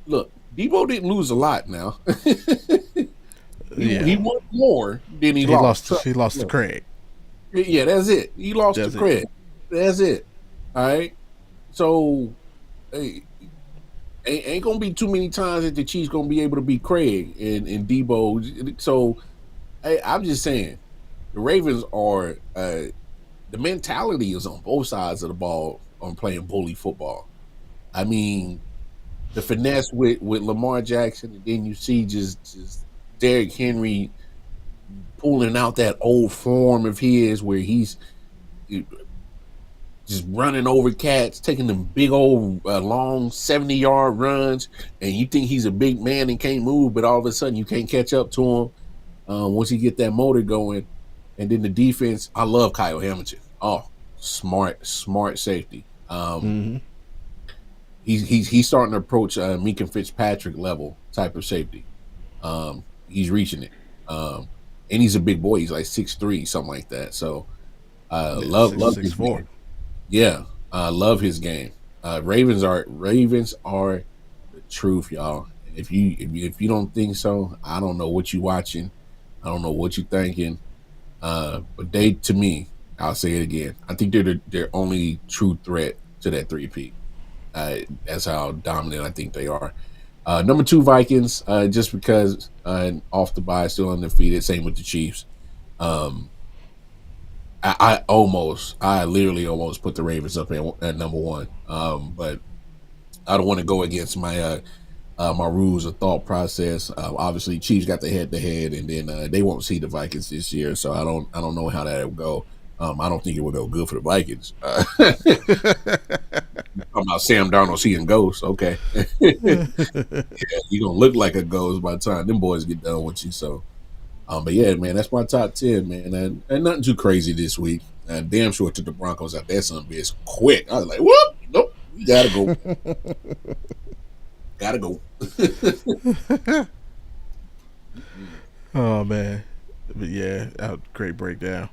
look, Debo didn't lose a lot. Now he Yeah. won more than he He lost. lost he lost to Craig. Yeah, that's it. He lost to That's it. Craig. That's it. All right. So, hey, ain't gonna be too many times that the Chiefs gonna be able to beat Craig and Debo. So, hey, I'm just saying, the Ravens are the mentality is on both sides of the ball on playing bully football. I mean, the finesse with Lamar Jackson, and then you see just Derrick Henry pulling out that old form of his where he's just running over cats, taking them big old long 70-yard runs, and you think he's a big man and can't move, but all of a sudden you can't catch up to him once you get that motor going. And then the defense, I love Kyle Hamilton. Oh, smart safety. Mm-hmm. He's starting to approach Meek and Fitzpatrick level type of safety. He's reaching it. And he's a big boy. He's like 6'3", something like that. So Yeah, love six his four. game. Yeah, love his game. Ravens are the truth, y'all. If you don't think so, I don't know what you watching. I don't know what you thinking. But they, to me, I'll say it again. I think they're their only true threat to that 3P. That's how dominant I think they are. Number two, Vikings, just because off the bye, still undefeated. Same with the Chiefs. Um, I literally almost put the Ravens up at number one. But I don't want to go against my rules of thought process. Obviously, Chiefs got the head to head, and then they won't see the Vikings this year, so I don't know how that will go. I don't think it will go good for the Vikings. Talking about Sam Darnold seeing ghosts, okay? Yeah, you gonna look like a ghost by the time them boys get done with you. So, but yeah, man, that's my top 10, man, and nothing too crazy this week. Damn sure took the Broncos out there some bitch quick. I was like, whoop, nope, we gotta go, gotta go. Oh man, but yeah, great breakdown.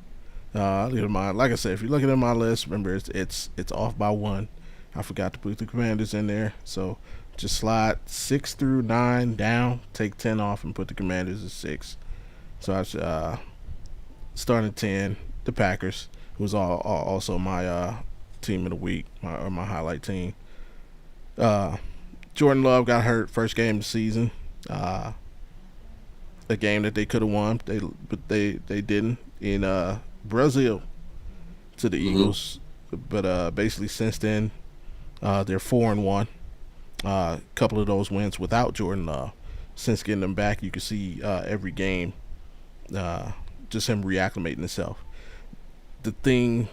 Like I said, if you're looking at my list, remember it's off by one. I forgot to put the Commanders in there, so just slide 6 through 9 down, take 10 off, and put the Commanders at 6. So I starting 10, the Packers, who was also my team of the week, my highlight team. Uh, Jordan Love got hurt first game of the season. A game that they could have won, but they didn't in Brazil to the Eagles. But basically since then, they're 4-1. A couple of those wins without Jordan Love. Since getting them back, you can see every game, just him reacclimating himself. The thing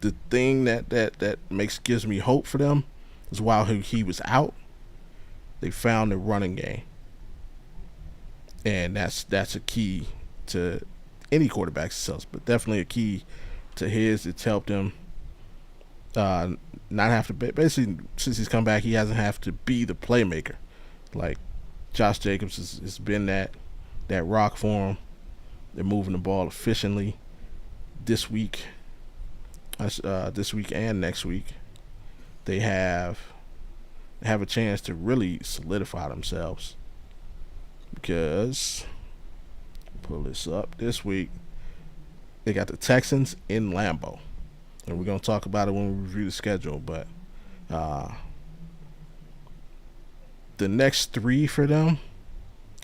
that gives me hope for them is while he was out, they found the running game, and that's a key to any quarterback's success, but definitely a key to his. It's helped him not have to basically, since he's come back, he hasn't have to be the playmaker like Josh Jacobs has been that rock for him. They're moving the ball efficiently this week and next week. They have a chance to really solidify themselves, because pull this up this week. They got the Texans in Lambeau, and we're gonna talk about it when we review the schedule. But the next three for them,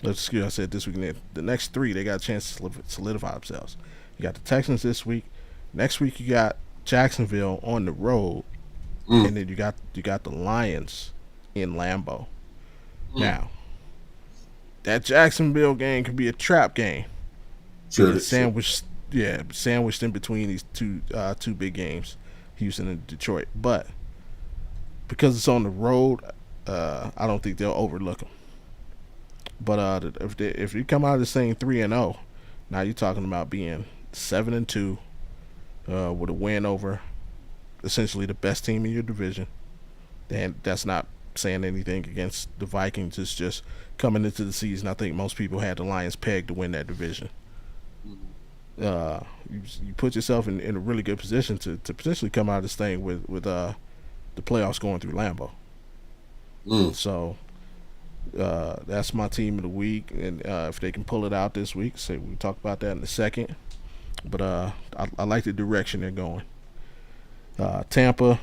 I said this week. The next three, they got a chance to solidify themselves. You got the Texans this week. Next week you got Jacksonville on the road, and then you got the Lions in Lambeau. Now, that Jacksonville game could be a trap game. Sure. Sandwiched in between these two big games, Houston and Detroit. But because it's on the road, I don't think they'll overlook them. But if you come out of this thing 3-0, now you're talking about being 7-2, with a win over essentially the best team in your division. And that's not saying anything against the Vikings. It's just coming into the season, I think most people had the Lions pegged to win that division. You put yourself in a really good position to potentially come out of this thing with the playoffs going through Lambeau. So that's my team of the week, and if they can pull it out this week, we'll talk about that in a second. But I like the direction they're going. Tampa,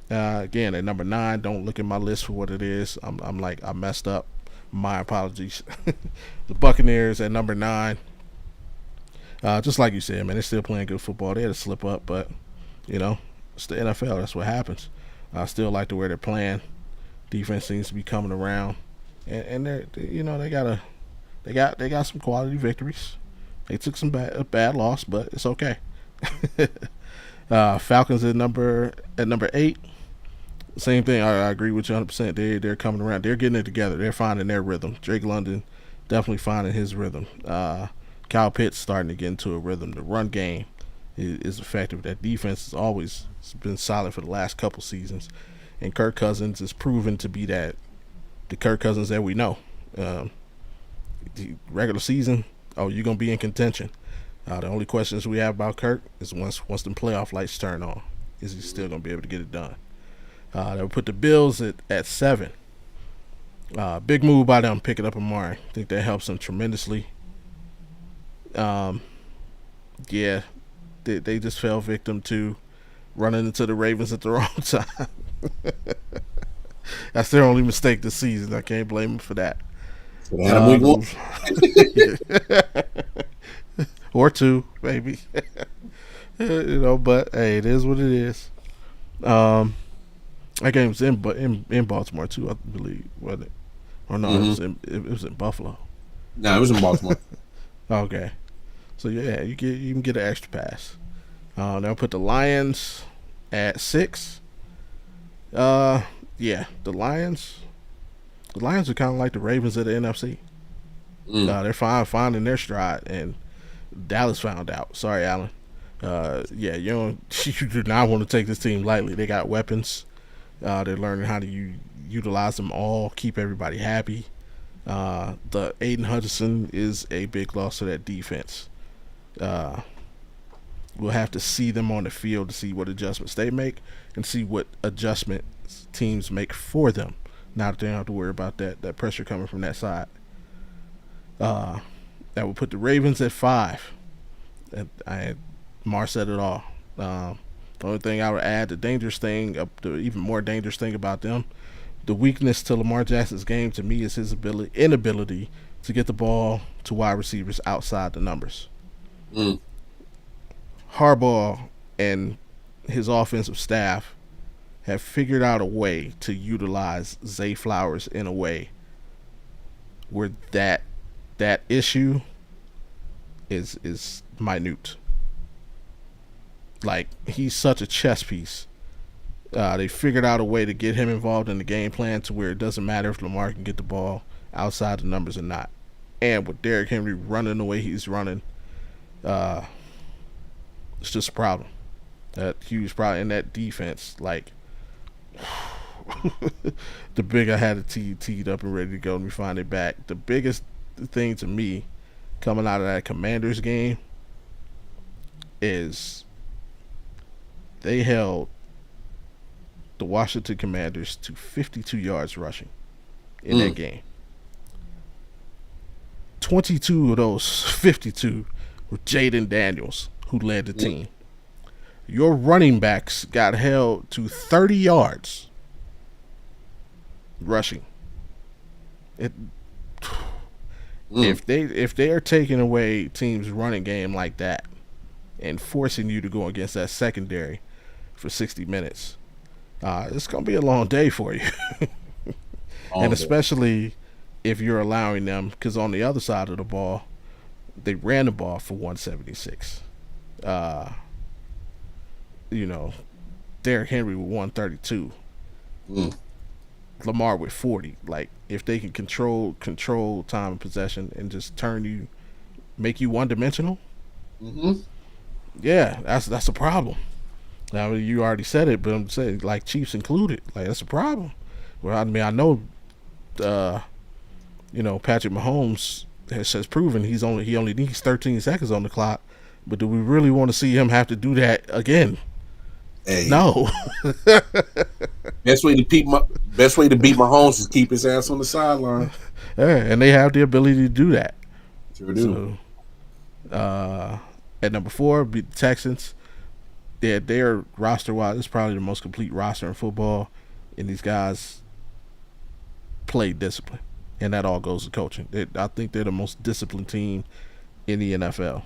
again at number 9. Don't look at my list for what it is. I'm like, I messed up. My apologies. The Buccaneers at number 9. Just like you said, man, they're still playing good football. They had a slip up, but it's the NFL. That's what happens. I still like the way they're playing. Defense seems to be coming around, and they got some quality victories. They took some bad loss, but it's okay. Falcons at number 8. Same thing. I agree with you 100%. They're coming around. They're getting it together. They're finding their rhythm. Drake London definitely finding his rhythm. Kyle Pitts starting to get into a rhythm. The run game is effective. That defense has always been solid for the last couple seasons, and Kirk Cousins is proven to be the Kirk Cousins that we know. The regular season, you're gonna be in contention. The only questions we have about Kirk is once the playoff lights turn on, is he still gonna be able to get it done? They'll put the Bills at 7. Big move by them picking up Amari. I think that helps them tremendously. Um, yeah, they just fell victim to running into the Ravens at the wrong time. That's their only mistake this season. I can't blame them for that. Adam week one. Or two, maybe. But hey, it is what it is. That game was in Baltimore too, I believe, wasn't it? Or no, it was in Buffalo. No, it was in Baltimore. Okay, so yeah, you can get an extra pass. They'll put the Lions at 6. Yeah, the Lions. The Lions are kind of like the Ravens of the NFC. They're finding their stride, and Dallas found out. Sorry, Allen. Yeah, you do not want to take this team lightly. They got weapons. They're learning how to utilize them all, keep everybody happy. The Aiden Hutchinson is a big loss to that defense. We'll have to see them on the field to see what adjustments they make and see what adjustments teams make for them. Now that they don't have to worry about that pressure coming from that side. That would put the Ravens at 5. Mar said it all. The only thing I would add, the even more dangerous thing about them, the weakness to Lamar Jackson's game to me is his inability to get the ball to wide receivers outside the numbers. Harbaugh and his offensive staff have figured out a way to utilize Zay Flowers in a way where that issue is minute. Like, he's such a chess piece. They figured out a way to get him involved in the game plan to where it doesn't matter if Lamar can get the ball outside the numbers or not. And with Derrick Henry running the way he's running, it's just a problem. That huge problem in that defense. Like, the big I had it teed up and ready to go, and we find it back. The biggest thing to me coming out of that Commanders game is they held the Washington Commanders to 52 yards rushing in that game. 22 of those 52 were Jaden Daniels, who led the team. Your running backs got held to 30 yards rushing. If they are taking away teams' running game like that and forcing you to go against that secondary for 60 minutes, it's going to be a long day for you. And especially if you're allowing them, because on the other side of the ball, they ran the ball for 176. Derrick Henry with 132. Lamar with 40. Like, if they can control time and possession and just make you one dimensional, yeah, that's a problem. Now, you already said it, but I'm saying, like, Chiefs included, like, that's a problem. Well, I mean, I know, Patrick Mahomes has proven he only needs 13 seconds on the clock, but do we really want to see him have to do that again? Hey. No. Best way to beat Mahomes is keep his ass on the sideline. Yeah, and they have the ability to do that. Sure do. So, at number 4, beat the Texans. Their roster-wise, it's probably the most complete roster in football, and these guys play discipline, and that all goes to coaching. I think they're the most disciplined team in the NFL.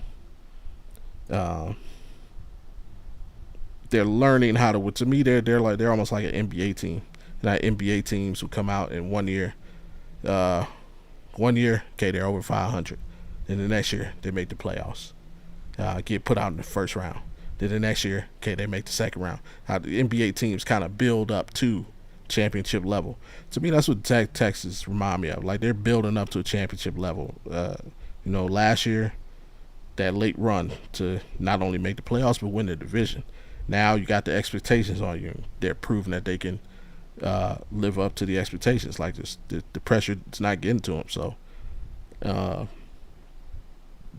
They're learning how to. To me, they're almost like an NBA team. Not NBA teams who come out in 1 year. 1 year, okay, they're over 500. Then the next year, they make the playoffs. Get put out in the first round. Then the next year, okay, they make the second round. How the NBA teams kind of build up to championship level. To me, that's what Texas remind me of. Like, they're building up to a championship level. Last year, that late run to not only make the playoffs but win the division. Now you got the expectations on you. They're proving that they can live up to the expectations. Like, the pressure is not getting to them. So,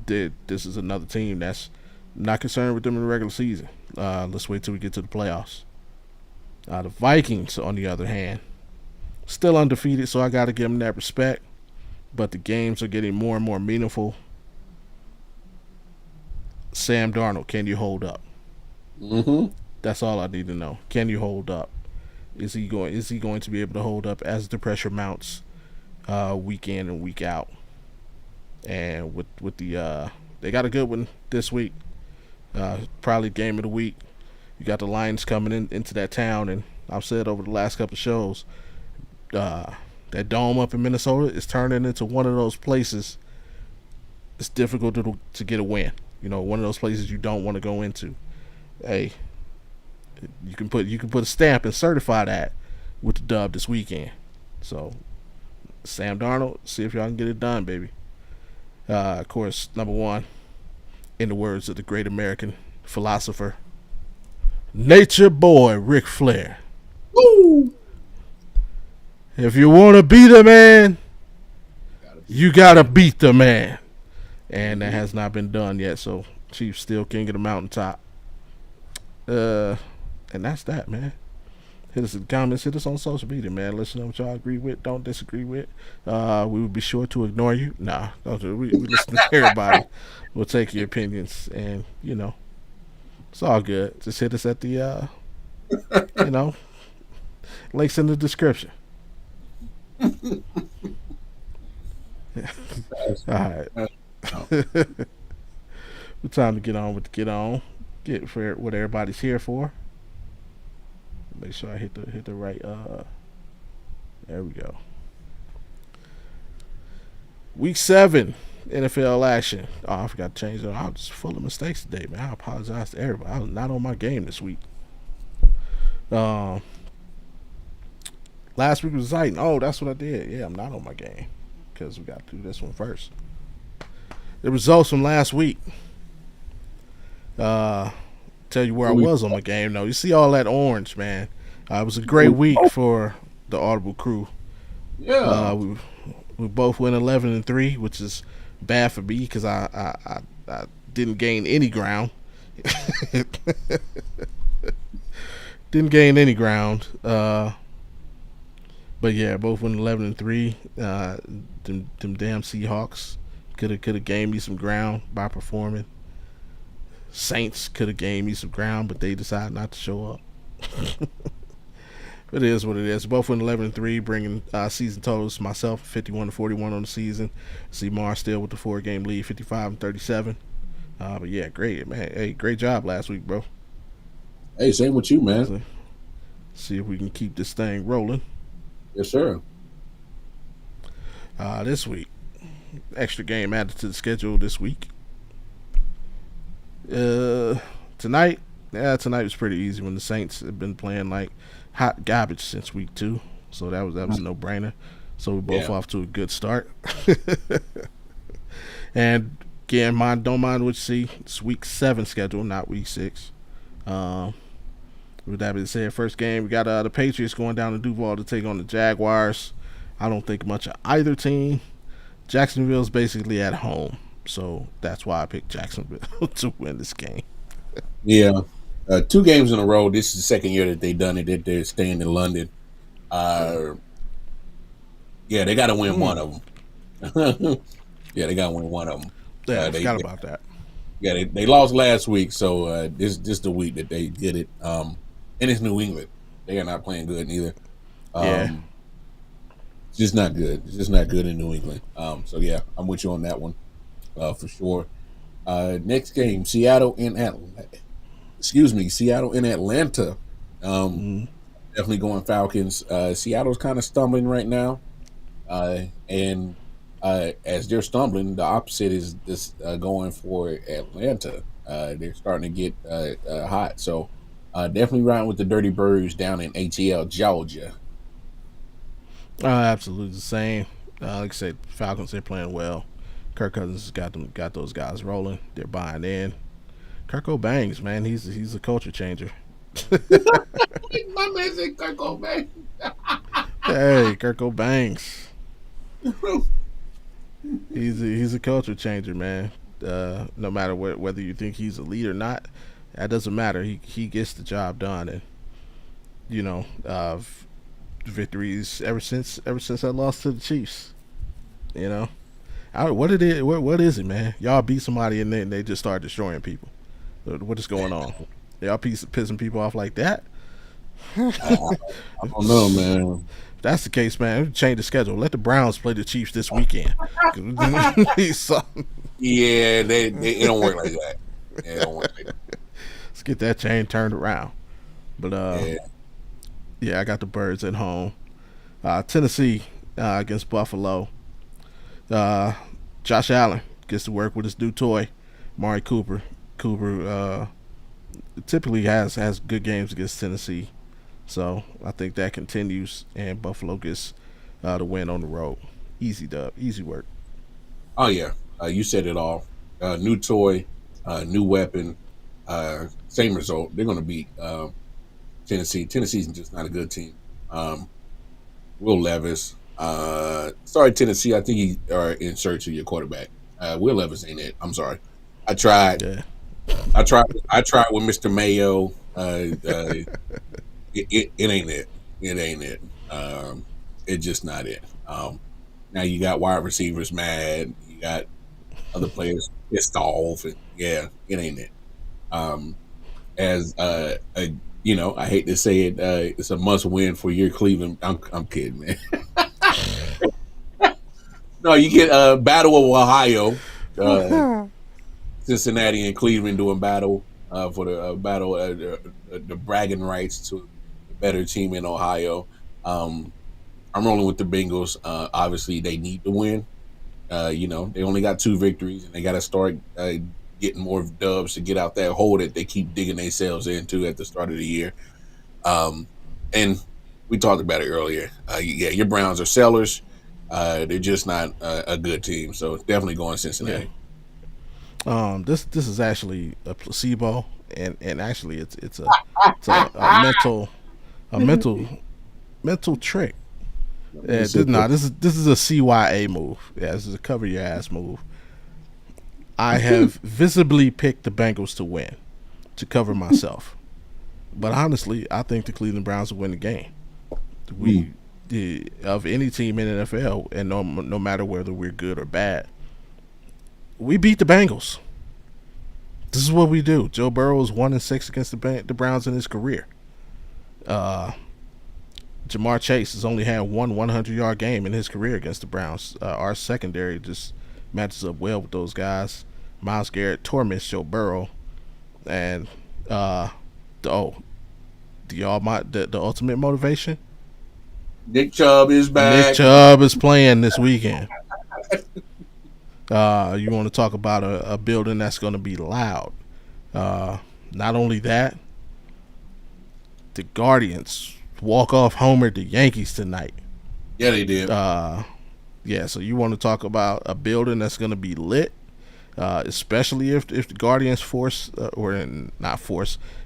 this is another team that's not concerned with them in the regular season. Let's wait till we get to the playoffs. The Vikings, on the other hand, Still undefeated, so I got to give them that respect. But the games are getting more and more meaningful. Sam Darnold, can you hold up? Mm-hmm. That's all I need to know. Can you hold up? Is he going to be able to hold up as the pressure mounts week in and week out? And with the they got a good one this week. Probably game of the week. You got the Lions coming into that town, and I've said over the last couple of shows, that dome up in Minnesota is turning into one of those places. It's difficult to get a win. You know, one of those places you don't want to go into. Hey, you can put a stamp and certify that with the dub this weekend. So Sam Darnold, see if y'all can get it done, baby. Of course, number one, in the words of the great American philosopher, Nature Boy Ric Flair. Woo! If you want to be the man, you gotta beat the man, and that has not been done yet. So Chiefs still king of the mountaintop. And that's that, man. Hit us in the comments. Hit us on social media, man. Let us know what y'all agree with, don't disagree with. We will be sure to ignore you. Nah, don't do it. We listen to everybody. We'll take your opinions, and it's all good. Just hit us at the links in the description. All right. Time to get on with the get on. Get for what everybody's here for. Make sure I hit the right. There we go. Week 7 NFL action. Oh, I forgot to change it. I was just full of mistakes today, man. I apologize to everybody. I was not on my game this week. Last week was exciting. Oh, that's what I did. Yeah, I'm not on my game because we got to do this one first. The results from last week. Tell you where I was on my game. No, you see all that orange, man. It was a great week for the Audible crew. Yeah. We both went 11-3, which is bad for me because I didn't gain any ground. Didn't gain any ground. But yeah, both went 11-3. Them damn Seahawks could have gained me some ground by performing. Saints could have gained me some ground, but they decided not to show up. It is what it is. Both went 11-3, bringing season totals to myself 51-41 on the season. See Mar still with the 4-game lead, 55-37. But yeah, great, man. Hey, great job last week, bro. Hey, same with you, man. So, see if we can keep this thing rolling. Yes, sir. This week, extra game added to the schedule this week. Tonight was pretty easy when the Saints have been playing like hot garbage since week 2, so that was a no brainer. So we're both off to a good start. And again, don't mind what you see. It's week 7 schedule, not week 6. With that being said, first game we got the Patriots going down to Duval to take on the Jaguars. I don't think much of either team. Jacksonville's basically at home. So that's why I picked Jacksonville to win this game. Yeah. 2 games in a row. This is the second year that they've done it, that they're staying in London. Yeah, they got to win one of them. Yeah, they got to win one of them. Yeah, I forgot about that. Yeah, they lost last week, so this is the week that they did it. And it's New England. They are not playing good either. Yeah. It's just not good. It's just not good in New England. So, yeah, I'm with you on that one. For sure. Next game, Seattle in Atlanta. Definitely going Falcons. Seattle's kind of stumbling right now, and as they're stumbling, the opposite is this going for Atlanta. They're starting to get hot, so definitely riding with the Dirty Birds down in ATL, Georgia. Absolutely the same. Like I said, Falcons, they're playing well. Kirk Cousins got those guys rolling. They're buying in. Kirk Bangs, man, he's a culture changer. My man said Kirk Bangs. Hey, Kirk Bangs. He's a culture changer, man. No matter whether you think he's a lead or not, that doesn't matter. He gets the job done, and victories ever since I lost to the Chiefs. You know, what it is? What is it, man? Y'all beat somebody and then they just start destroying people. What is going on? Y'all pissing people off like that? I don't know, man. If that's the case, man, change the schedule. Let the Browns play the Chiefs this weekend. Yeah, they it don't work like that. Yeah, it don't work like that. Let's get that chain turned around. But Yeah. yeah, I got the Birds at home. Tennessee against Buffalo. Uh, Josh Allen gets to work with his new toy, Mari Cooper. Cooper typically has good games against Tennessee, so I think that continues, and Buffalo gets the win on the road. Easy dub, easy work. Oh yeah, you said it all. New toy, new weapon, same result. They're going to beat Tennessee. Tennessee's just not a good team. Will Levis. Sorry, Tennessee. I think you are in search of your quarterback. Will Levis ain't it. I'm sorry. I tried. Yeah, I tried with Mr. Mayo. It ain't it. It ain't it. It's just not it. Now you got wide receivers mad. You got other players pissed off. And yeah, it ain't it. Um, as I hate to say it, it's a must win for your Cleveland. I'm kidding, man. No, you get Battle of Ohio, Cincinnati and Cleveland doing battle for the battle, the bragging rights to the better team in Ohio. I'm rolling with the Bengals. Obviously, they need to win. They only got 2 victories, and they got to start getting more dubs to get out that hole that they keep digging themselves into at the start of the year. And we talked about it earlier. Yeah, your Browns are sellers. They're just not a good team. So definitely going yeah. Cincinnati. This is actually a placebo, and actually it's a mental trick. Yeah, this is a CYA move. Yeah, this is a cover your ass move. I have visibly picked the Bengals to win, to cover myself. But honestly, I think the Cleveland Browns will win the game. Of any team in the NFL, and no matter whether we're good or bad, we beat the Bengals. This is what we do. Joe Burrow is 1-6 against the Browns in his career. Jamar Chase has only had one 100-yard game in his career against the Browns. Our secondary just matches up well with those guys. Myles Garrett torments Joe Burrow, and the ultimate motivation. Nick Chubb is back. Nick Chubb is playing this weekend. You want to talk about a building that's going to be loud. Not only that, the Guardians walk-off homered the Yankees tonight. Yeah, they did. Yeah, so you want to talk about a building that's going to be lit, especially if the Guardians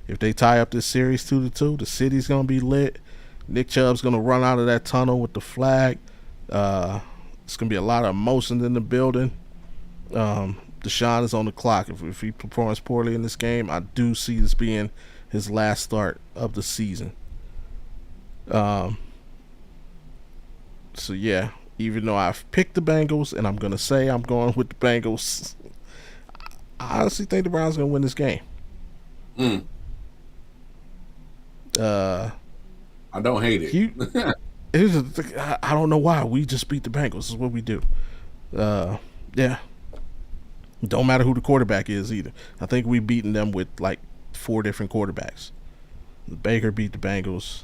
if they tie up this series 2-2, the city's going to be lit. Nick Chubb's going to run out of that tunnel with the flag. It's going to be a lot of emotions in the building. Deshaun is on the clock. If he performs poorly in this game, I do see this being his last start of the season. So yeah, even though I've picked the Bengals and I'm going to say I'm going with the Bengals, I honestly think the Browns are going to win this game. I don't hate it. I don't know why. We just beat the Bengals. This is what we do. Yeah. Don't matter who the quarterback is either. I think we've beaten them with like 4 different quarterbacks. Baker beat the Bengals.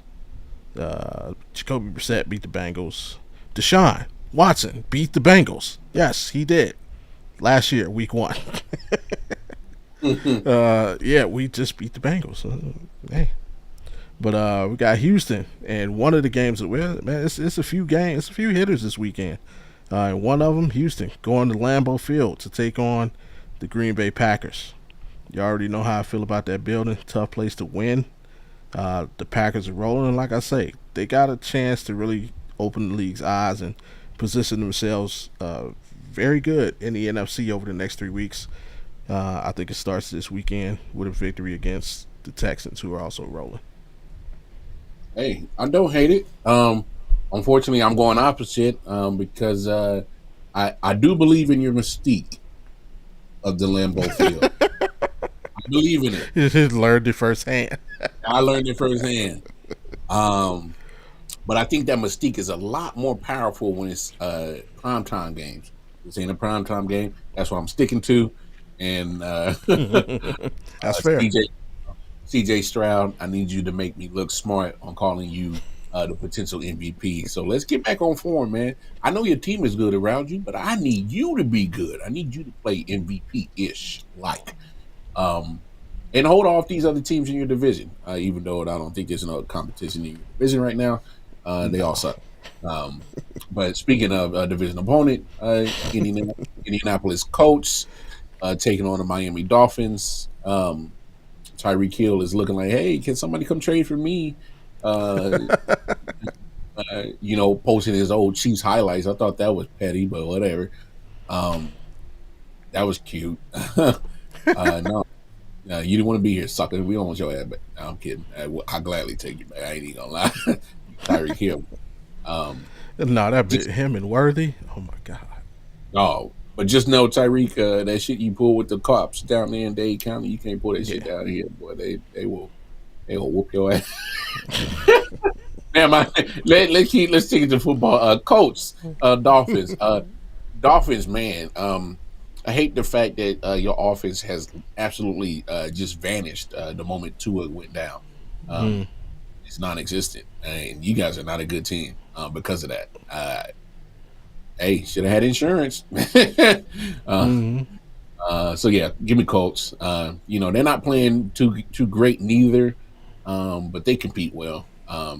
Jacoby Brissett beat the Bengals. Deshaun Watson beat the Bengals. Yes, he did. Last year, week 1. Yeah, we just beat the Bengals. Hey. But we got Houston, and one of the games that it's a few games, it's a few hitters this weekend. And one of them, Houston, going to Lambeau Field to take on the Green Bay Packers. You already know how I feel about that building. Tough place to win. The Packers are rolling, and like I say, they got a chance to really open the league's eyes and position themselves very good in the NFC over the next 3 weeks. I think it starts this weekend with a victory against the Texans, who are also rolling. Hey, I don't hate it. Unfortunately, I'm going opposite because I do believe in your mystique of the Lambeau Field. I believe in it. You just learned it firsthand. I learned it firsthand. Um, but I think that mystique is a lot more powerful when it's primetime games. This ain't a primetime game. That's what I'm sticking to. And That's fair. CJ Stroud, I need you to make me look smart on calling you the potential MVP. So let's get back on form, man. I know your team is good around you, but I need you to be good. I need you to play MVP ish like. Um, and hold off these other teams in your division, even though I don't think there's no competition in your division right now. They all suck. But speaking of division opponent, Indianapolis Colts taking on the Miami Dolphins. Tyreek Hill is looking like, hey, can somebody come trade for me? Uh, posting his old Chiefs highlights. I thought that was petty, but whatever. That was cute. No, you didn't want to be here, sucker. We don't want your ass back. No, I'm kidding. I'll gladly take you back. I ain't even gonna lie. Tyreek Hill. No, that bit him and Worthy. Oh my god. Oh, but just know, Tyreek, that shit you pull with the cops down there in Dade County, you can't pull that shit down here, boy. They will whoop your ass. Man, let's take it to football. Colts, Dolphins, Dolphins. Man, I hate the fact that your offense has absolutely just vanished the moment Tua went down. It's non-existent, and you guys are not a good team because of that. Hey, should have had insurance. So yeah, give me Colts. They're not playing too great neither, but they compete well. I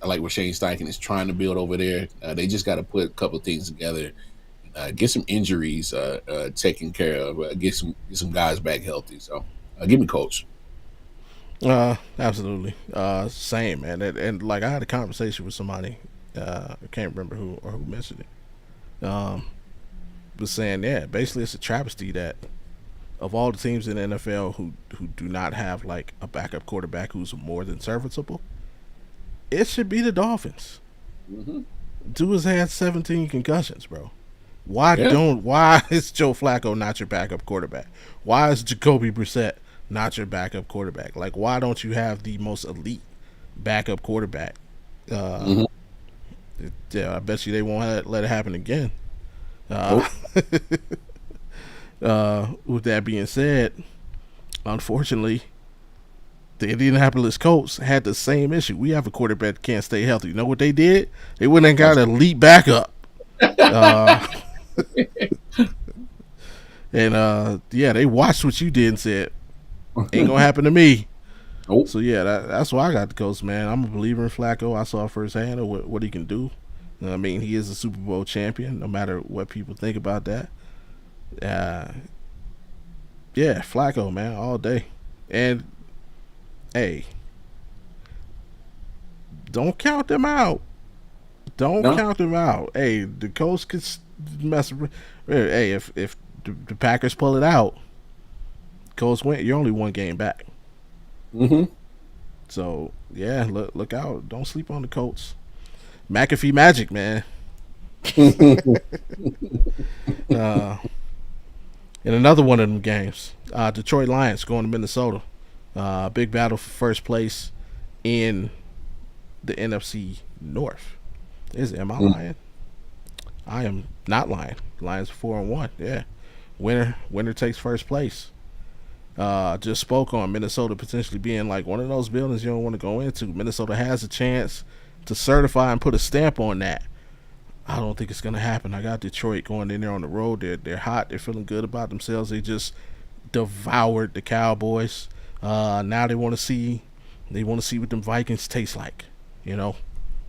like what Shane Steichen is trying to build over there. They just got to put a couple of things together, get some injuries taken care of, get some guys back healthy. So give me Colts. Absolutely. Same, man. And like I had a conversation with somebody. I can't remember who mentioned it. Was saying, yeah, basically it's a travesty that of all the teams in the NFL who do not have like a backup quarterback who's more than serviceable, it should be the Dolphins. Mm-hmm. Dude has had 17 concussions, bro. Why is Joe Flacco not your backup quarterback? Why is Jacoby Brissett not your backup quarterback? Like, why don't you have the most elite backup quarterback? Yeah, I bet you they won't let it happen again. With that being said, unfortunately, the Indianapolis Colts had the same issue. We have a quarterback that can't stay healthy. You know what they did? They went and got an elite backup. They watched what you did and said, ain't gonna happen to me. Nope. So yeah, that's why I got the Colts, man. I'm a believer in Flacco. I saw firsthand of what he can do. I mean, he is a Super Bowl champion, no matter what people think about that. Yeah, Flacco, man, all day. And hey, don't count them out. Don't count them out. Hey, the Colts could mess. Hey, if the Packers pull it out, Colts win. You're only one game back. Mm-hmm. So yeah, look out. Don't sleep on the Colts. McAfee Magic, man. In another one of them games, Detroit Lions going to Minnesota. Big battle for first place in the NFC North. Am I lying? I am not lying. Lions 4-1. Yeah, winner takes first place. Just spoke on Minnesota potentially being like one of those buildings you don't want to go into. Minnesota has a chance to certify and put a stamp on that. I don't think it's gonna happen. I got Detroit going in there on the road. They're hot. They're feeling good about themselves. They just devoured the Cowboys. Now they want to see what them Vikings taste like. You know,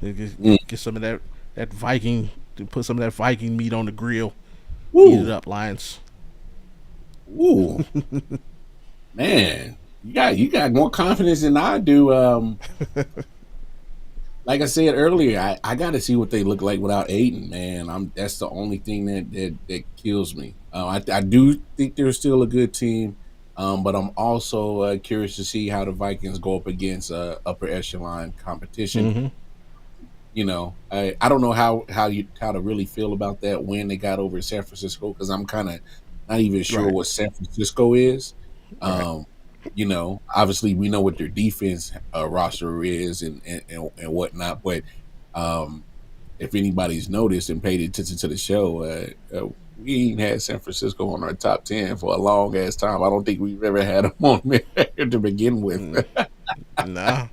get some of that Viking. Put some of that Viking meat on the grill. Ooh. Eat it up, Lions. Ooh, man, you got more confidence than I do. Like I said earlier, I got to see what they look like without Aiden, man. That's the only thing that kills me. I do think they're still a good team. But I'm also curious to see how the Vikings go up against upper echelon competition. Mm-hmm. I don't know how to really feel about that win they got over San Francisco, because I'm kind of not even sure Right. what San Francisco is. Right. Um, Obviously we know what their defense roster is and whatnot, but um, if anybody's noticed and paid attention to the show, we ain't had San Francisco on our top 10 for a long ass time. I don't think we've ever had them on there to begin with. Mm, no.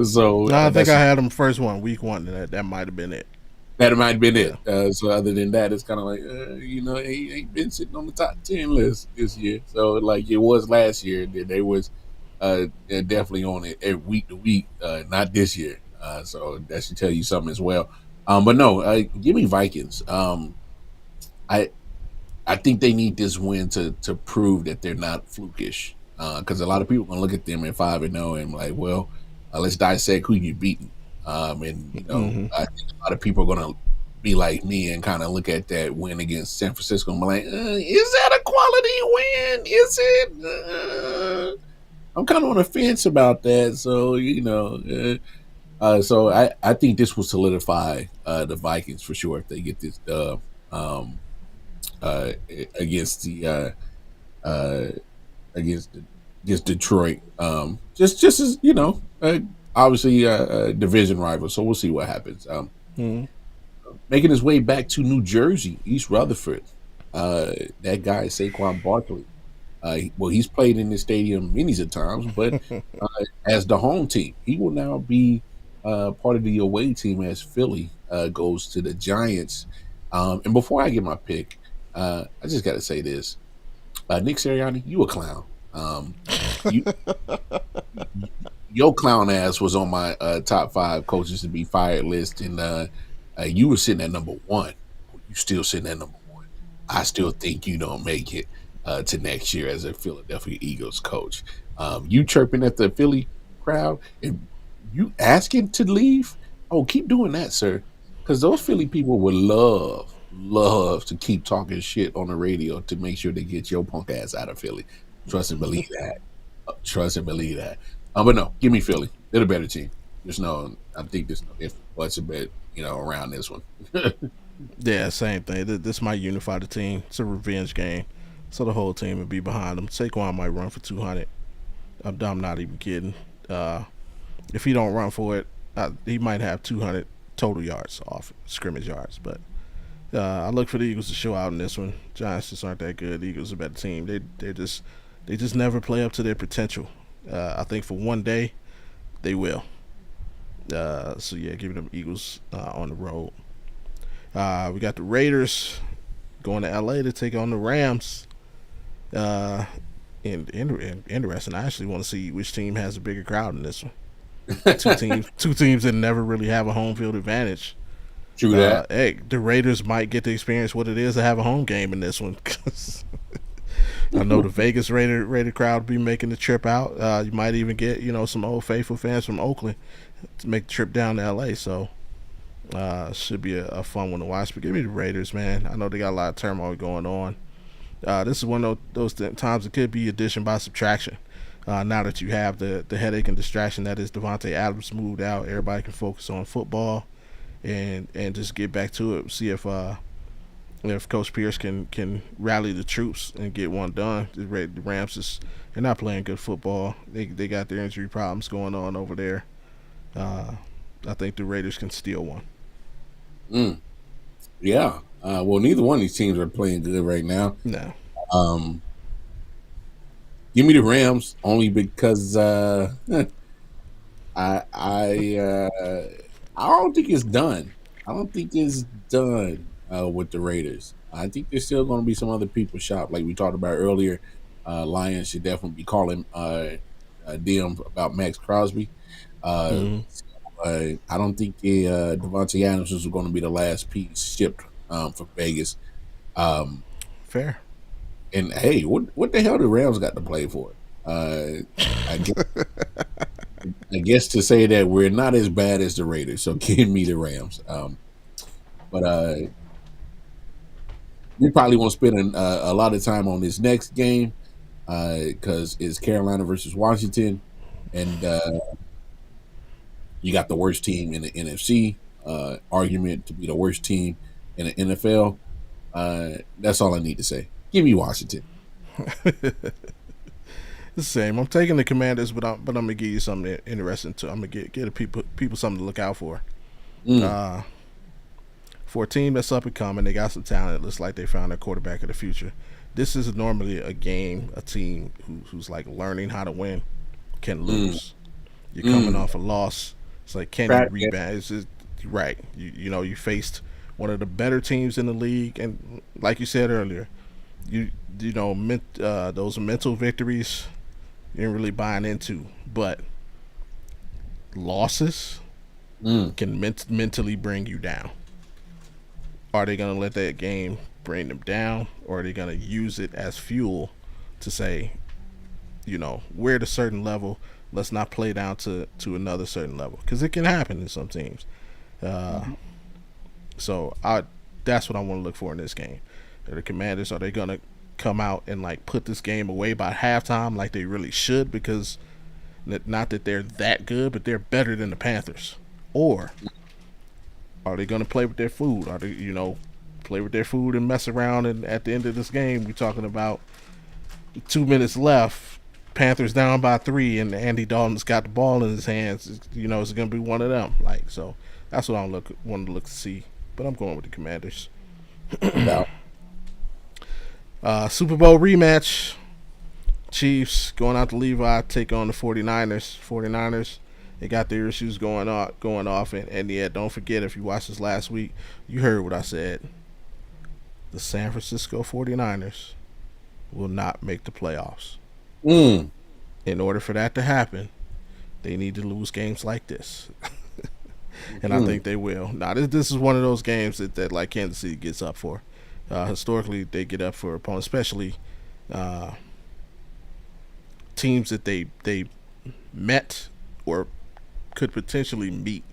So No, I think that's I had them first one, week one, and that might have been it. that might have been Yeah. it. So other than that, it's kind of like he ain't been sitting on the top 10 list this year. So like it was last year, they was they're definitely on it every week to week. Not this year. So that should tell you something as well. But no, give me Vikings. I I think they need this win to prove that they're not flukish. Because a lot of people gonna look at them at 5-0 and like, well, let's dissect who you beaten. And Mm-hmm. I think a lot of people are gonna be like me and kind of look at that win against San Francisco and be like, is that a quality win? Is it? I'm kind of on the fence about that. So so I think this will solidify the Vikings for sure if they get this dub. Uh, against the uh, against against Detroit. Just as obviously a division rival. So we'll see what happens. Mm-hmm. Making his way back to New Jersey, East Rutherford. That guy Saquon Barkley. He's played in this stadium many a times, but as the home team, he will now be part of the away team as Philly goes to the Giants. And before I get my pick, I just got to say this: Nick Sirianni, you a clown. You Your clown ass was on my top 5 coaches to be fired list, and you were sitting at number 1. You still sitting at number 1. I still think you don't make it to next year as a Philadelphia Eagles coach. You chirping at the Philly crowd and you asking to leave? Oh, keep doing that, sir, because those Philly people would love to keep talking shit on the radio to make sure they get your punk ass out of Philly. Trust and believe that. Trust and believe that. But no, give me Philly. They're the better team. I think there's no if buts a bit, around this one. Yeah, same thing. This might unify the team. It's a revenge game, so the whole team would be behind him. Saquon might run for 200. I'm not even kidding. If he don't run for it, he might have 200 total yards off scrimmage yards. But I look for the Eagles to show out in this one. Giants just aren't that good. The Eagles are a better team. They just never play up to their potential. I think for one day they will. So yeah, giving them Eagles on the road. We got the Raiders going to LA to take on the Rams. Uh, and interesting. I actually want to see which team has a bigger crowd in this one. Two teams that never really have a home field advantage. True that. Hey, the Raiders might get to experience what it is to have a home game in this one. 'Cause I know the Vegas Raider crowd will be making the trip out. You might even get some old faithful fans from Oakland to make the trip down to LA. So should be a fun one to watch. But give me the Raiders, man. I know they got a lot of turmoil going on. This is one of those times it could be addition by subtraction. Now that you have the headache and distraction that is Devontae Adams moved out, everybody can focus on football and just get back to it. See if Coach Pierce can rally the troops and get one done. The Rams they're not playing good football. They got their injury problems going on over there. I think the Raiders can steal one. Mm, yeah. Well, neither one of these teams are playing good right now. No. Um, Give me the Rams only because I don't think it's done. I don't think it's done with the Raiders. I think there's still going to be some other people shop, like we talked about earlier. Lions should definitely be calling them about Max Crosby. Uh, Mm-hmm. I don't think Devontae Adams is going to be the last piece shipped from Vegas. Um, Fair. and hey, what the hell do Rams got to play for? Uh, I guess, I guess to say that we're not as bad as the Raiders, so give me the Rams. But we probably won't spend a lot of time on this next game. because it's Carolina versus Washington, and you got the worst team in the NFC. Argument to be the worst team in the NFL. That's all I need to say. Give me Washington. The same. I'm taking the Commanders, but I'm gonna give you something interesting too. I'm gonna get the people something to look out for. Mm, Uh, for a team that's up and coming, they got some talent. It looks like they found their quarterback of the future. This is normally a game, a team who's like learning how to win can mm, lose. You're coming mm. off a loss. It's like, can you Right. Yeah. rebound? It's just right. You faced one of the better teams in the league, and like you said earlier, you those mental victories you ain't really buying into, but losses Mm. can mentally bring you down. Are they going to let that game bring them down, or are they going to use it as fuel to say, we're at a certain level, let's not play down to another certain level, because it can happen in some teams. Uh, Mhm. so I that's what I want to look for in this game. The Commanders, are they going to come out and like put this game away by halftime like they really should? Because not that they're that good, but they're better than the Panthers. Or are they going to play with their food? Are they, play with their food and mess around? And at the end of this game, we're talking about 2 minutes left. Panthers down by 3, and Andy Dalton's got the ball in his hands. It's going to be one of them. Like, so that's what I want to look to see. But I'm going with the Commanders. No doubt. Super Bowl rematch. Chiefs going out to Levi, take on the 49ers. 49ers, they got their issues going off, and yeah, don't forget, if you watched this last week, you heard what I said. The San Francisco 49ers will not make the playoffs. Mm. In order for that to happen, they need to lose games like this. And I Mm. think they will. Now, this is one of those games that like Kansas City gets up for. Historically, they get up for opponents, especially uh, teams that they met or could potentially meet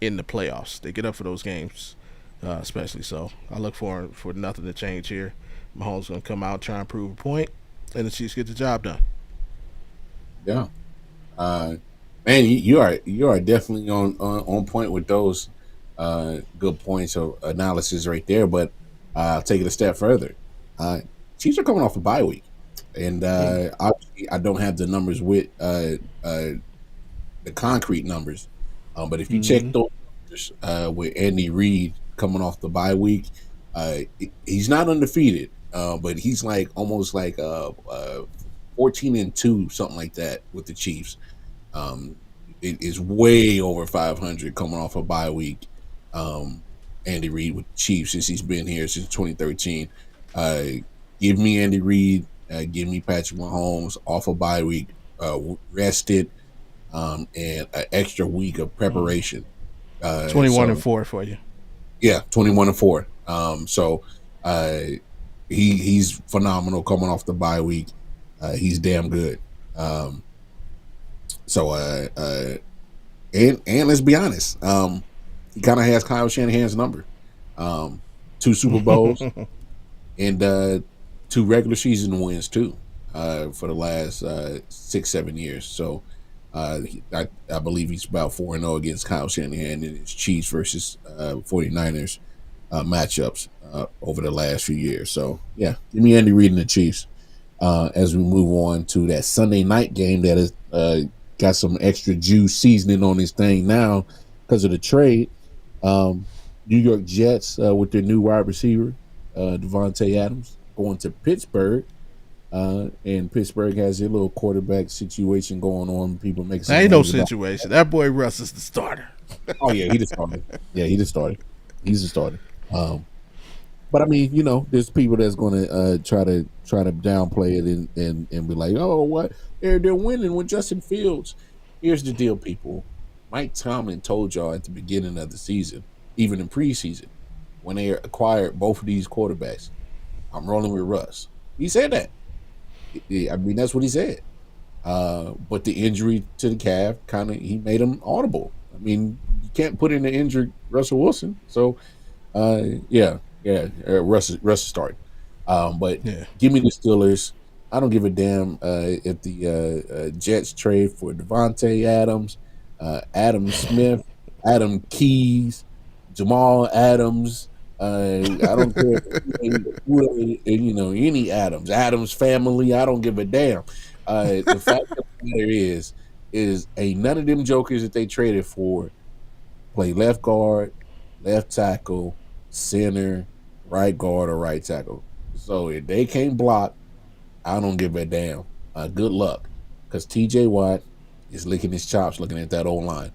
in the playoffs. They get up for those games, especially. So I look for nothing to change here. Mahomes gonna come out, try and prove a point, and the Chiefs get the job done. Yeah. Uh, Man, you are definitely on point with those good points of analysis right there. But I'll take it a step further. Uh, Chiefs are coming off a bye week, and Mm. obviously I don't have the numbers with the concrete numbers. But if you check Mm-hmm. those numbers with Andy Reid coming off the bye week, he's not undefeated, but he's like almost like 14-2, something like that with the Chiefs. Um, it is way over 500 coming off a bye week. Um, Andy Reid with the Chiefs since he's been here since 2013. Uh, give me Andy Reid. Give me Patrick Mahomes off a bye week, rested, and an extra week of Mm. preparation. 21 and So 4 for you. yeah, 21-4. So uh, he's phenomenal coming off the bye week. He's damn good. Um, so and let's be honest, he kind of has Kyle Shanahan's number. Um, 2 Super Bowls and 2 regular season wins too for the last 6-7 years. So I believe he's about 4-0 against Kyle Shanahan in his Chiefs versus 49ers matchups over the last few years. So yeah, give me Andy Reid and the Chiefs as we move on to that Sunday night game that is got some extra juice seasoning on this thing now because of the trade. Um, New York Jets with their new wide receiver, Devontae Adams, going to Pittsburgh. And Pittsburgh has their little quarterback situation going on. People make That some ain't no noise about. situation. That boy Russ is the starter. Oh yeah, he just started. Yeah, he just started. He's a starter. But I mean, there's people that's going to try to downplay it and be like, oh, what they're winning with Justin Fields. Here's the deal, people. Mike Tomlin told y'all at the beginning of the season, even in preseason, when they acquired both of these quarterbacks, I'm rolling with Russ. He said that. I mean, that's what he said. But the injury to the calf he made him audible. I mean, you can't put in the injured Russell Wilson. So yeah, Russ is starting. But Yeah. give me the Steelers. I don't give a damn if the Jets trade for Devontae Adams, Adam Smith, Adam Keys, Jamal Adams. I don't care any Adams family. I don't give a damn. The fact of the matter is ain't none of them jokers that they traded for play left guard, left tackle, center, right guard, or right tackle. So if they can't block, I don't give a damn. Good luck, because T.J. Watt is licking his chops looking at that old line.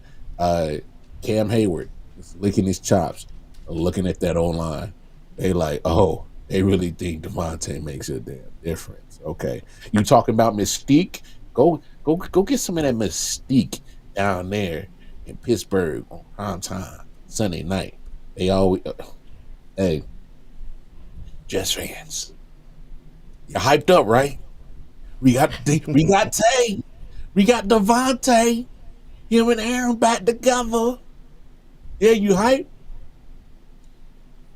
Cam Hayward is licking his chops looking at that old line. They like, oh, they really think Devontae makes a damn difference. Okay, you talking about mystique? Go get some of that mystique down there in Pittsburgh on prime time Sunday night. They always, hey, Jets fans, you're hyped up, right? We got Tay, we got Devontae, him and Aaron back together. Yeah, you hype?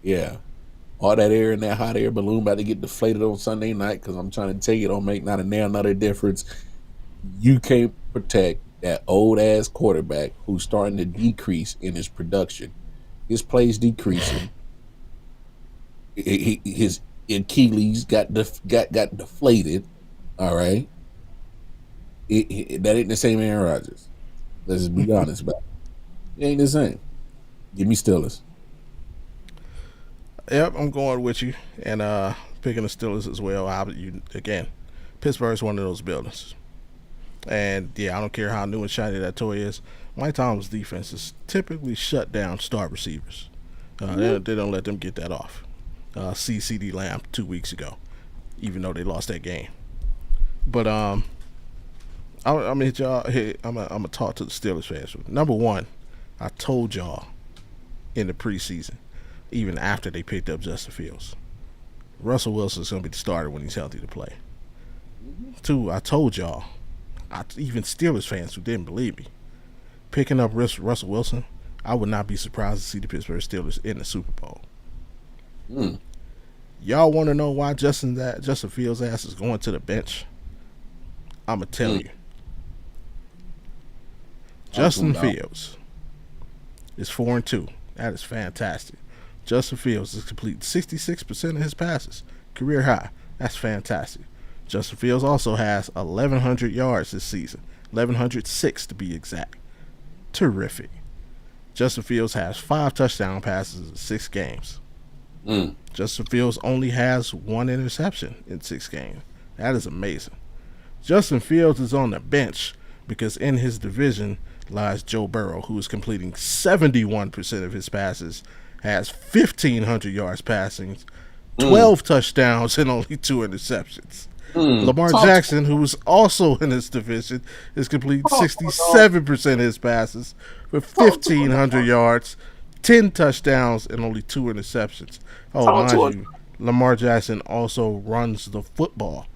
Yeah. All that air in that hot air balloon about to get deflated on Sunday night, because I'm trying to tell you, it don't make not a nail, not a difference. You can't protect that old ass quarterback who's starting to decrease in his production. His play's decreasing. His Achilles got deflated. All right, that ain't the same Aaron Rodgers. Let's just be honest about it. It ain't the same. Give me Steelers. Yep, I'm going with you, and picking the Steelers as well. Again, Pittsburgh's one of those buildings, and yeah, I don't care how new and shiny that toy is. Mike Tomlin's defense is typically shut down star receivers. They don't let them get that off. CeeDee Lamb 2 weeks ago, even though they lost that game. But I'm gonna hit y'all. I'm gonna talk to the Steelers fans. Number one, I told y'all in the preseason, even after they picked up Justin Fields, Russell Wilson's gonna be the starter when he's healthy to play. Two, I told y'all, even Steelers fans who didn't believe me, picking up Russell Wilson, I would not be surprised to see the Pittsburgh Steelers in the Super Bowl. Y'all want to know why Justin Fields' ass is going to the bench? I'm going to tell you. Justin Fields is 4-2. That is fantastic. Justin Fields has completed 66% of his passes. Career high. That's fantastic. Justin Fields also has 1,100 yards this season. 1,106 to be exact. Terrific. Justin Fields has 5 touchdown passes in 6 games. Justin Fields only has 1 interception in 6 games. That is amazing. Justin Fields is on the bench because in his division lies Joe Burrow, who is completing 71% of his passes, has 1,500 yards passing, 12 touchdowns, and only 2 interceptions. Lamar Jackson, who is also in his division, is completing 67% of his passes with 1,500 yards, 10 touchdowns, and only 2 interceptions. Oh, mind you, Lamar Jackson also runs the football.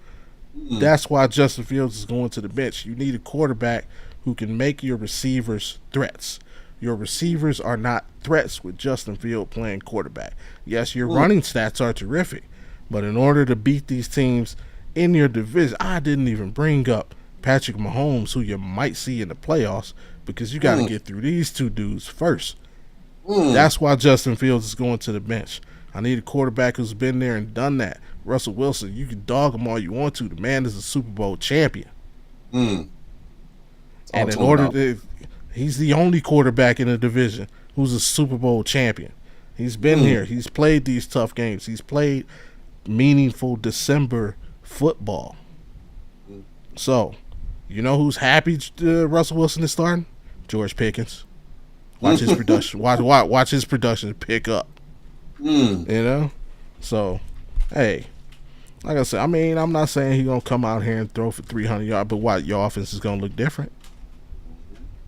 That's why Justin Fields is going to the bench. You need a quarterback who can make your receivers threats. Your receivers are not threats with Justin Fields playing quarterback. Yes, your running stats are terrific, but in order to beat these teams in your division, I didn't even bring up Patrick Mahomes, who you might see in the playoffs, because you got to get through these 2 dudes first. That's why Justin Fields is going to the bench. I need a quarterback who's been there and done that. Russell Wilson, you can dog him all you want to. The man is a Super Bowl champion. And in order to, he's the only quarterback in the division who's a Super Bowl champion. He's been here. He's played these tough games. He's played meaningful December football. So, you know who's happy Russell Wilson is starting? George Pickens. Watch his production. Watch his production pick up. You know? So, hey, like I said, I mean, I'm not saying he's going to come out here and throw for 300 yards, but what, your offense is going to look different.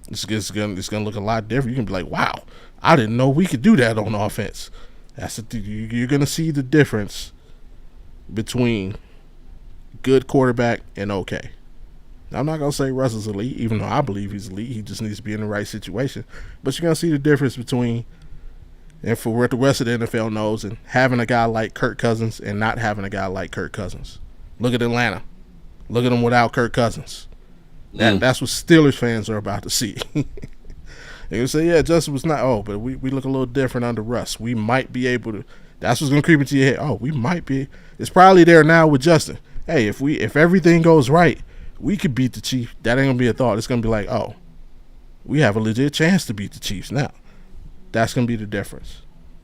It's going to look a lot different. You can be like, wow, I didn't know we could do that on offense. You're going to see the difference between good quarterback and okay. I'm not going to say Russell's elite, even though I believe he's elite. He just needs to be in the right situation. But you're going to see the difference between, and for what the rest of the NFL knows, and having a guy like Kirk Cousins and not having a guy like Kirk Cousins. Look at Atlanta. Look at them without Kirk Cousins. That's what Steelers fans are about to see. And you say, yeah, Justin was not. Oh, but we look a little different under Russ. We might be able to. That's what's gonna creep into your head. Oh, we might be. It's probably there now with Justin. Hey, if everything goes right, we could beat the Chiefs. That ain't gonna be a thought. It's gonna be like, oh, we have a legit chance to beat the Chiefs now. That's gonna be the difference.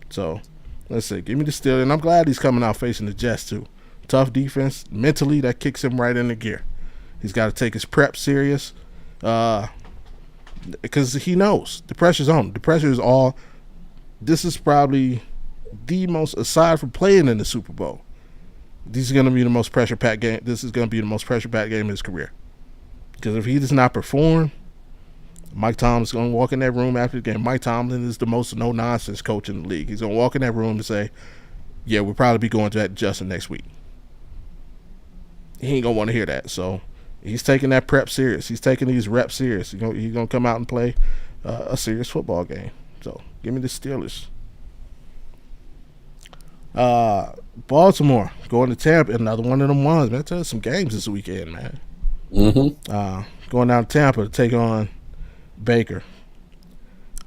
So let's see. Give me the Steelers, and I'm glad he's coming out facing the Jets too. Tough defense. Mentally, that kicks him right into gear. He's got to take his prep serious, because he knows the pressure's on. The pressure is all. This is probably the most, aside from playing in the Super Bowl, this is going to be the most pressure-packed game. This is going to be the most pressure-packed game of his career. Because if he does not perform, Mike Tomlin's going to walk in that room after the game. Mike Tomlin is the most no-nonsense coach in the league. He's going to walk in that room and say, yeah, we'll probably be going to Justin next week. He ain't going to want to hear that. So he's taking that prep serious. He's taking these reps serious. He's going to come out and play a serious football game. So give me the Steelers. Baltimore going to Tampa, another one of them ones, man. Tell us some games this weekend, man. Going down to Tampa to take on Baker.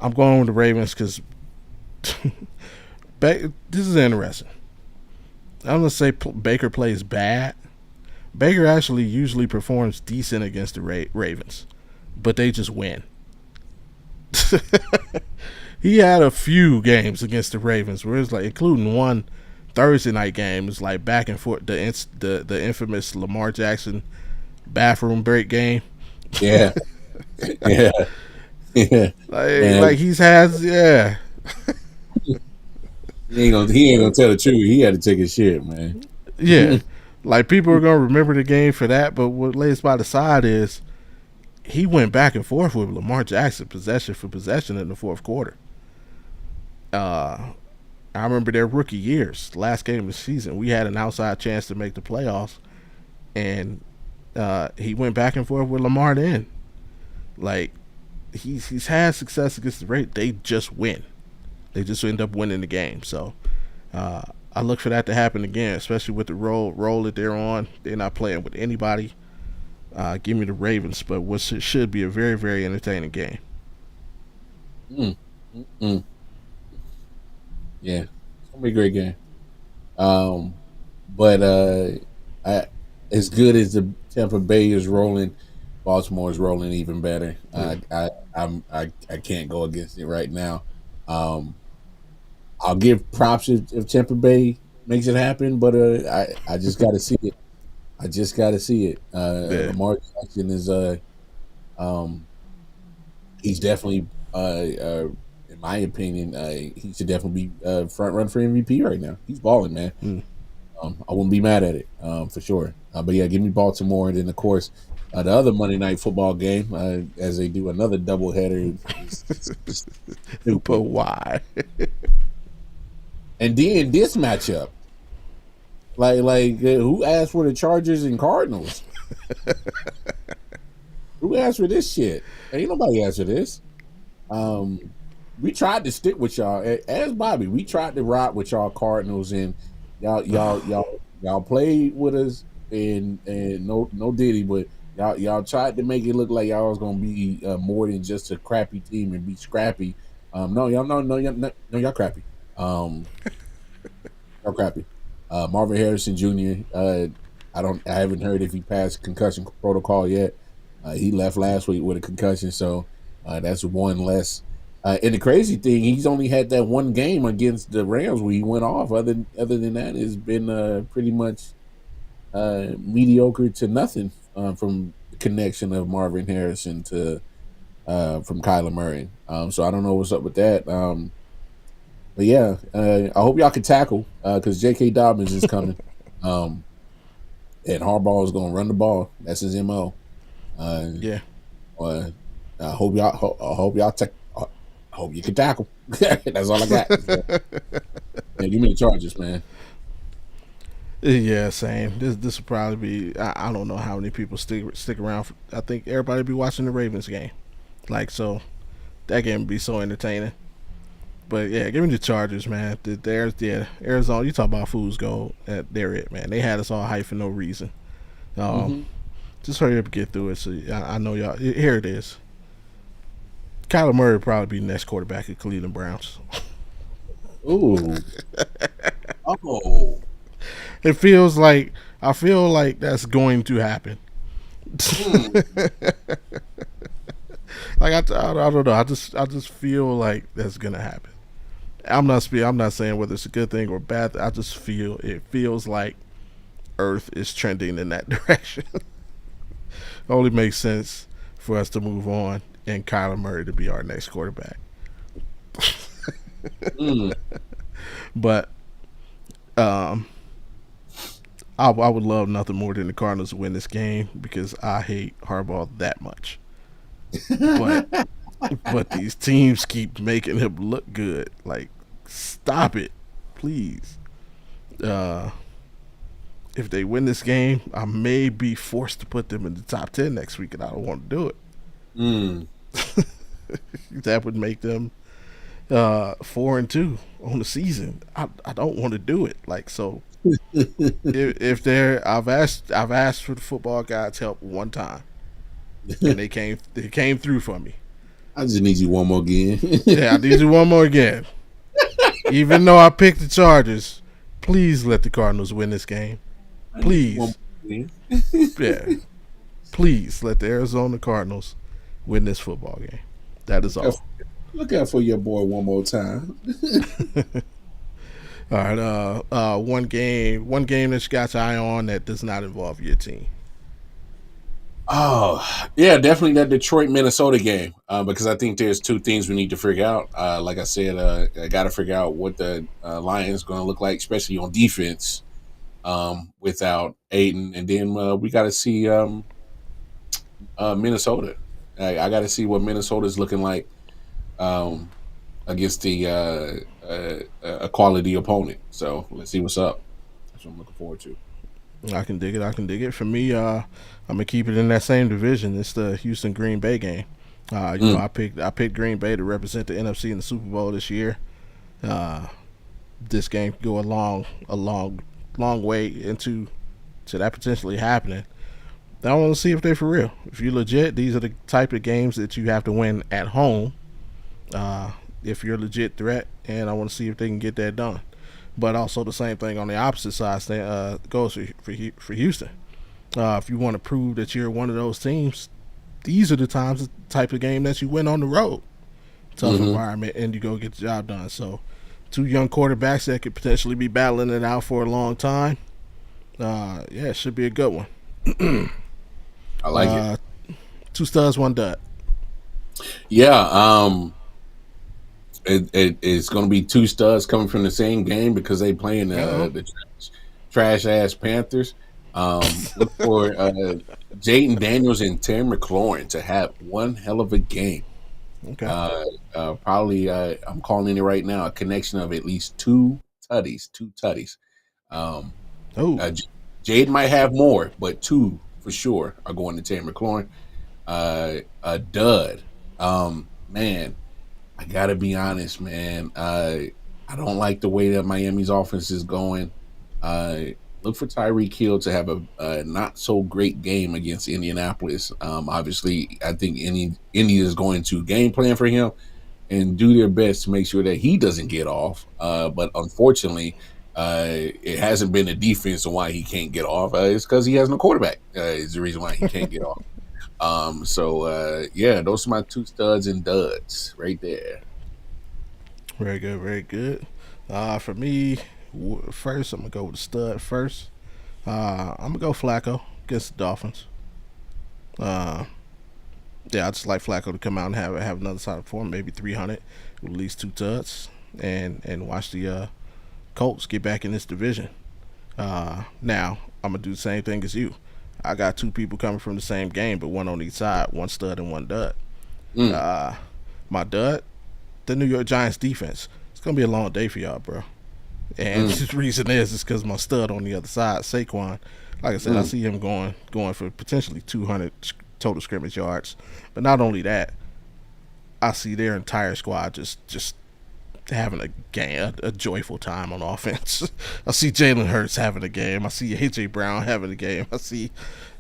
I'm going with the Ravens because this is interesting. I'm going to say Baker plays bad. Baker actually usually performs decent against the Ravens, but they just win. He had a few games against the Ravens where it's like, including one Thursday night game, it's like back and forth, the infamous Lamar Jackson bathroom break game. Yeah. Yeah. Like he's has, yeah. He ain't gonna tell the truth. He had to take his shit, man. Yeah. Like, people are gonna remember the game for that, but what lays by the side is he went back and forth with Lamar Jackson possession for possession in the fourth quarter. I remember their rookie years, last game of the season, we had an outside chance to make the playoffs, and he went back and forth with Lamar then. Like, he's had success against the Raiders. They just win. They just end up winning the game. So I look for that to happen again, especially with the role that they're on. They're not playing with anybody. Give me the Ravens, but what should be a very, very entertaining game. Yeah, it's gonna be a great game. But as good as the Tampa Bay is rolling, Baltimore is rolling even better. I can't go against it right now. I'll give props if Tampa Bay makes it happen, but I just got to see it. I just got to see it. Lamar Jackson is he's definitely in my opinion he should definitely be front run for MVP right now. He's balling, man. I wouldn't be mad at it for sure. But yeah, give me Baltimore, and then of course the other Monday Night Football game as they do another doubleheader. But why? And then this matchup, like who asked for the Chargers and Cardinals? Who asked for this shit? Ain't nobody asked for this. We tried to stick with y'all. As Bobby, we tried to rock with y'all Cardinals, and y'all played with us, and no diddy, but y'all tried to make it look like y'all was gonna be more than just a crappy team and be scrappy. Y'all crappy. Y'all crappy. Marvin Harrison Jr. I haven't heard if he passed concussion protocol yet. He left last week with a concussion, so that's one less. And the crazy thing, he's only had that one game against the Rams where he went off. Other than that, it's been pretty much mediocre to nothing from the connection of Marvin Harrison to from Kyler Murray. So I don't know what's up with that. But yeah, I hope y'all can tackle because J.K. Dobbins is coming, and Harbaugh is going to run the ball. That's his MO. Yeah. I hope you can tackle. That's all I got. Yeah, give me the Chargers, man. Yeah, same. This will probably be. I don't know how many people stick around. I think everybody will be watching the Ravens game. Like, so that game will be so entertaining. But yeah, give me the Chargers, man. Arizona. You talk about fool's gold. They're it, man. They had us all hyped for no reason. Just hurry up and get through it. So I know y'all. Here it is. Kyler Murray will probably be the next quarterback of Cleveland Browns. Ooh. Oh. It feels like I feel like that's going to happen. Hmm. Like I don't know. I just feel like that's gonna happen. I'm not saying whether it's a good thing or bad. I just feel it feels like Earth is trending in that direction. Only makes sense for us to move on and Kyler Murray to be our next quarterback. Mm. But um, I would love nothing more than the Cardinals to win this game because I hate Harbaugh that much. But these teams keep making him look good. Like, stop it, please. Uh, if they win this game, I may be forced to put them in the top 10 next week, and I don't want to do it. Mm. That would make them 4-2 on the season. I don't want to do it. Like, so if they're I've asked for the football gods help one time, and they came through for me. I just need you one more again. Yeah, I need you one more again. Even though I picked the Chargers, please let the Cardinals win this game. Please. Yeah. Please let the Arizona Cardinals win this football game. That is all. Look out for your boy one more time. All right. One game that you got your eye on that does not involve your team. Oh, yeah, definitely that Detroit Minnesota game because I think there's two things we need to figure out. Like I said, I got to figure out what the Lions going to look like, especially on defense without Aiden, and then we got to see Minnesota. I got to see what Minnesota is looking like um, against a quality opponent. So let's see what's up. That's what I'm looking forward to. I can dig it. I can dig it. For me, I'm gonna keep it in that same division. It's the Houston Green Bay game. I picked Green Bay to represent the NFC in the Super Bowl this year. This game could go long way into that potentially happening. I want to see if they're for real. If you're legit, these are the type of games that you have to win at home. If you're a legit threat, and I want to see if they can get that done. But also the same thing on the opposite side goes for Houston. If you want to prove that you're one of those teams, these are the type of game that you win on the road. Tough environment, and you go get the job done. So, two young quarterbacks that could potentially be battling it out for a long time. It should be a good one. I like it. Two studs, one dud. Yeah, it's going to be two studs coming from the same game because they playing the trash ass Panthers. Look for Jaden Daniels and Terry McLaurin to have one hell of a game. Okay. Probably, I'm calling it right now, a connection of at least two tutties. Jaden might have more, but two for sure are going to Terry McLaurin. A dud. Man, I gotta be honest, man. I don't like the way that Miami's offense is going. Look for Tyreek Hill to have a not so great game against Indianapolis. Obviously, I think Indy is going to game plan for him and do their best to make sure that he doesn't get off. But unfortunately, it hasn't been the defense and why he can't get off. It's because he has no quarterback. Is the reason why he can't get off. Those are my two studs and duds right there. Very good, very good. For me, first I'm gonna go with the stud first. I'm gonna go Flacco against the Dolphins. Uh, I just like Flacco to come out and have another side of form, maybe 300, with at least two tuds, and watch the Colts get back in this division. Now I'm gonna do the same thing as you. I got two people coming from the same game, but one on each side, one stud and one dud. My dud, the New York Giants defense. It's gonna be a long day for y'all, bro. And the reason is because my stud on the other side, Saquon. Like I said, I see him going for potentially 200 total scrimmage yards. But not only that, I see their entire squad just having a game, a joyful time on offense. I see Jalen Hurts having a game. I see AJ Brown having a game. I see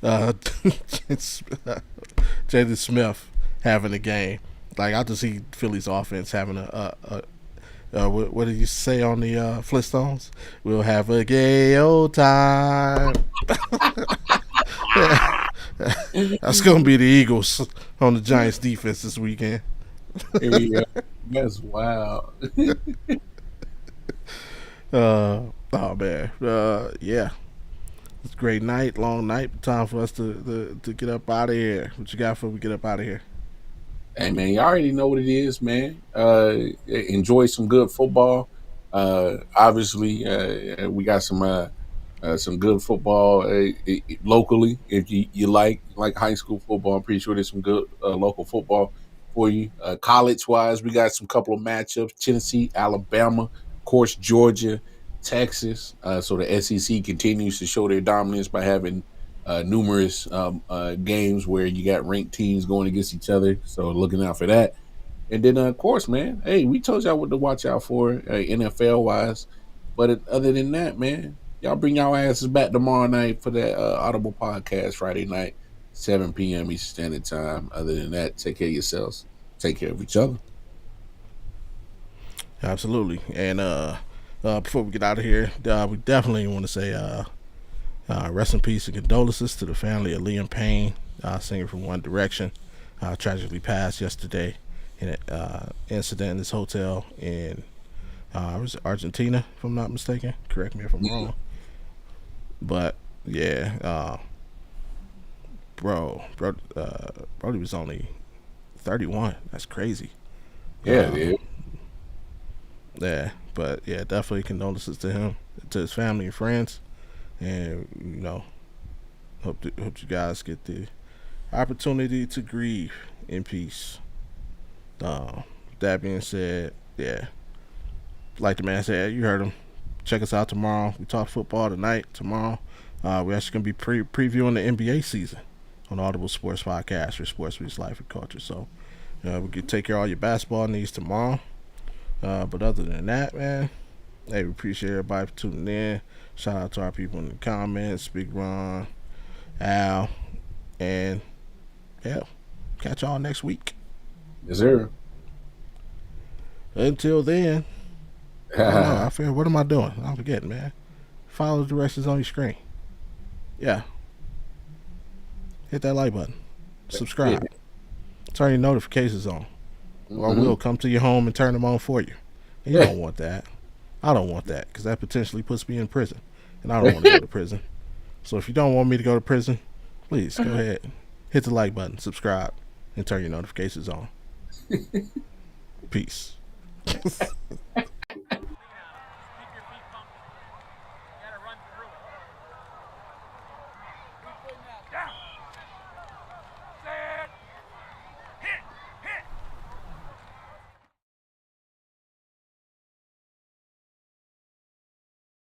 Jaden Smith having a game. Like I just see Philly's offense having what did you say on the Flintstones? We'll have a gay old time. That's gonna be the Eagles on the Giants defense this weekend. Yeah, that's wild. Oh man, yeah, it's a great night, long night. Time for us to get up out of here. What you got before we get up out of here? Hey man, you already know what it is, man. Enjoy some good football. Obviously, we got some good football locally. If you like high school football, I'm pretty sure there's some good local football for you. College wise, we got some couple of matchups: Tennessee, Alabama, of course, Georgia, Texas. So the SEC continues to show their dominance by having numerous games where you got ranked teams going against each other. So looking out for that. And then, of course, man, hey, we told y'all what to watch out for NFL wise. But other than that, man, y'all bring y'all asses back tomorrow night for that Audible Podcast Friday night, 7 p.m. Eastern Standard Time. Other than that, take care of yourselves. Take care of each other. Absolutely. And before we get out of here, we definitely want to say rest in peace and condolences to the family of Liam Payne, singer from One Direction, tragically passed yesterday in an incident in this hotel in was it Argentina, if I'm not mistaken. Correct me if I'm wrong. But yeah, Brody was only 31. That's crazy. Yeah, dude. Yeah, but yeah, definitely condolences to him, to his family and friends, and hope you guys get the opportunity to grieve in peace. That being said, yeah, like the man said, you heard him. Check us out tomorrow. We talk football tonight. Tomorrow, we're actually gonna be previewing the NBA season on Audible Sports Podcast, where sports meets life and culture. So, we can take care of all your basketball needs tomorrow. But other than that, man, hey, we appreciate everybody for tuning in. Shout out to our people in the comments, Big Ron, Al, and yeah, catch y'all next week. Yes, sir. Until then, I forget, what am I doing? I'm forgetting, man. Follow the directions on your screen. Yeah. Hit that like button. Subscribe. Turn your notifications on. Or we'll come to your home and turn them on for you. And you don't want that. I don't want that, because that potentially puts me in prison. And I don't want to go to prison. So if you don't want me to go to prison, please go ahead. Hit the like button, subscribe, and turn your notifications on. Peace.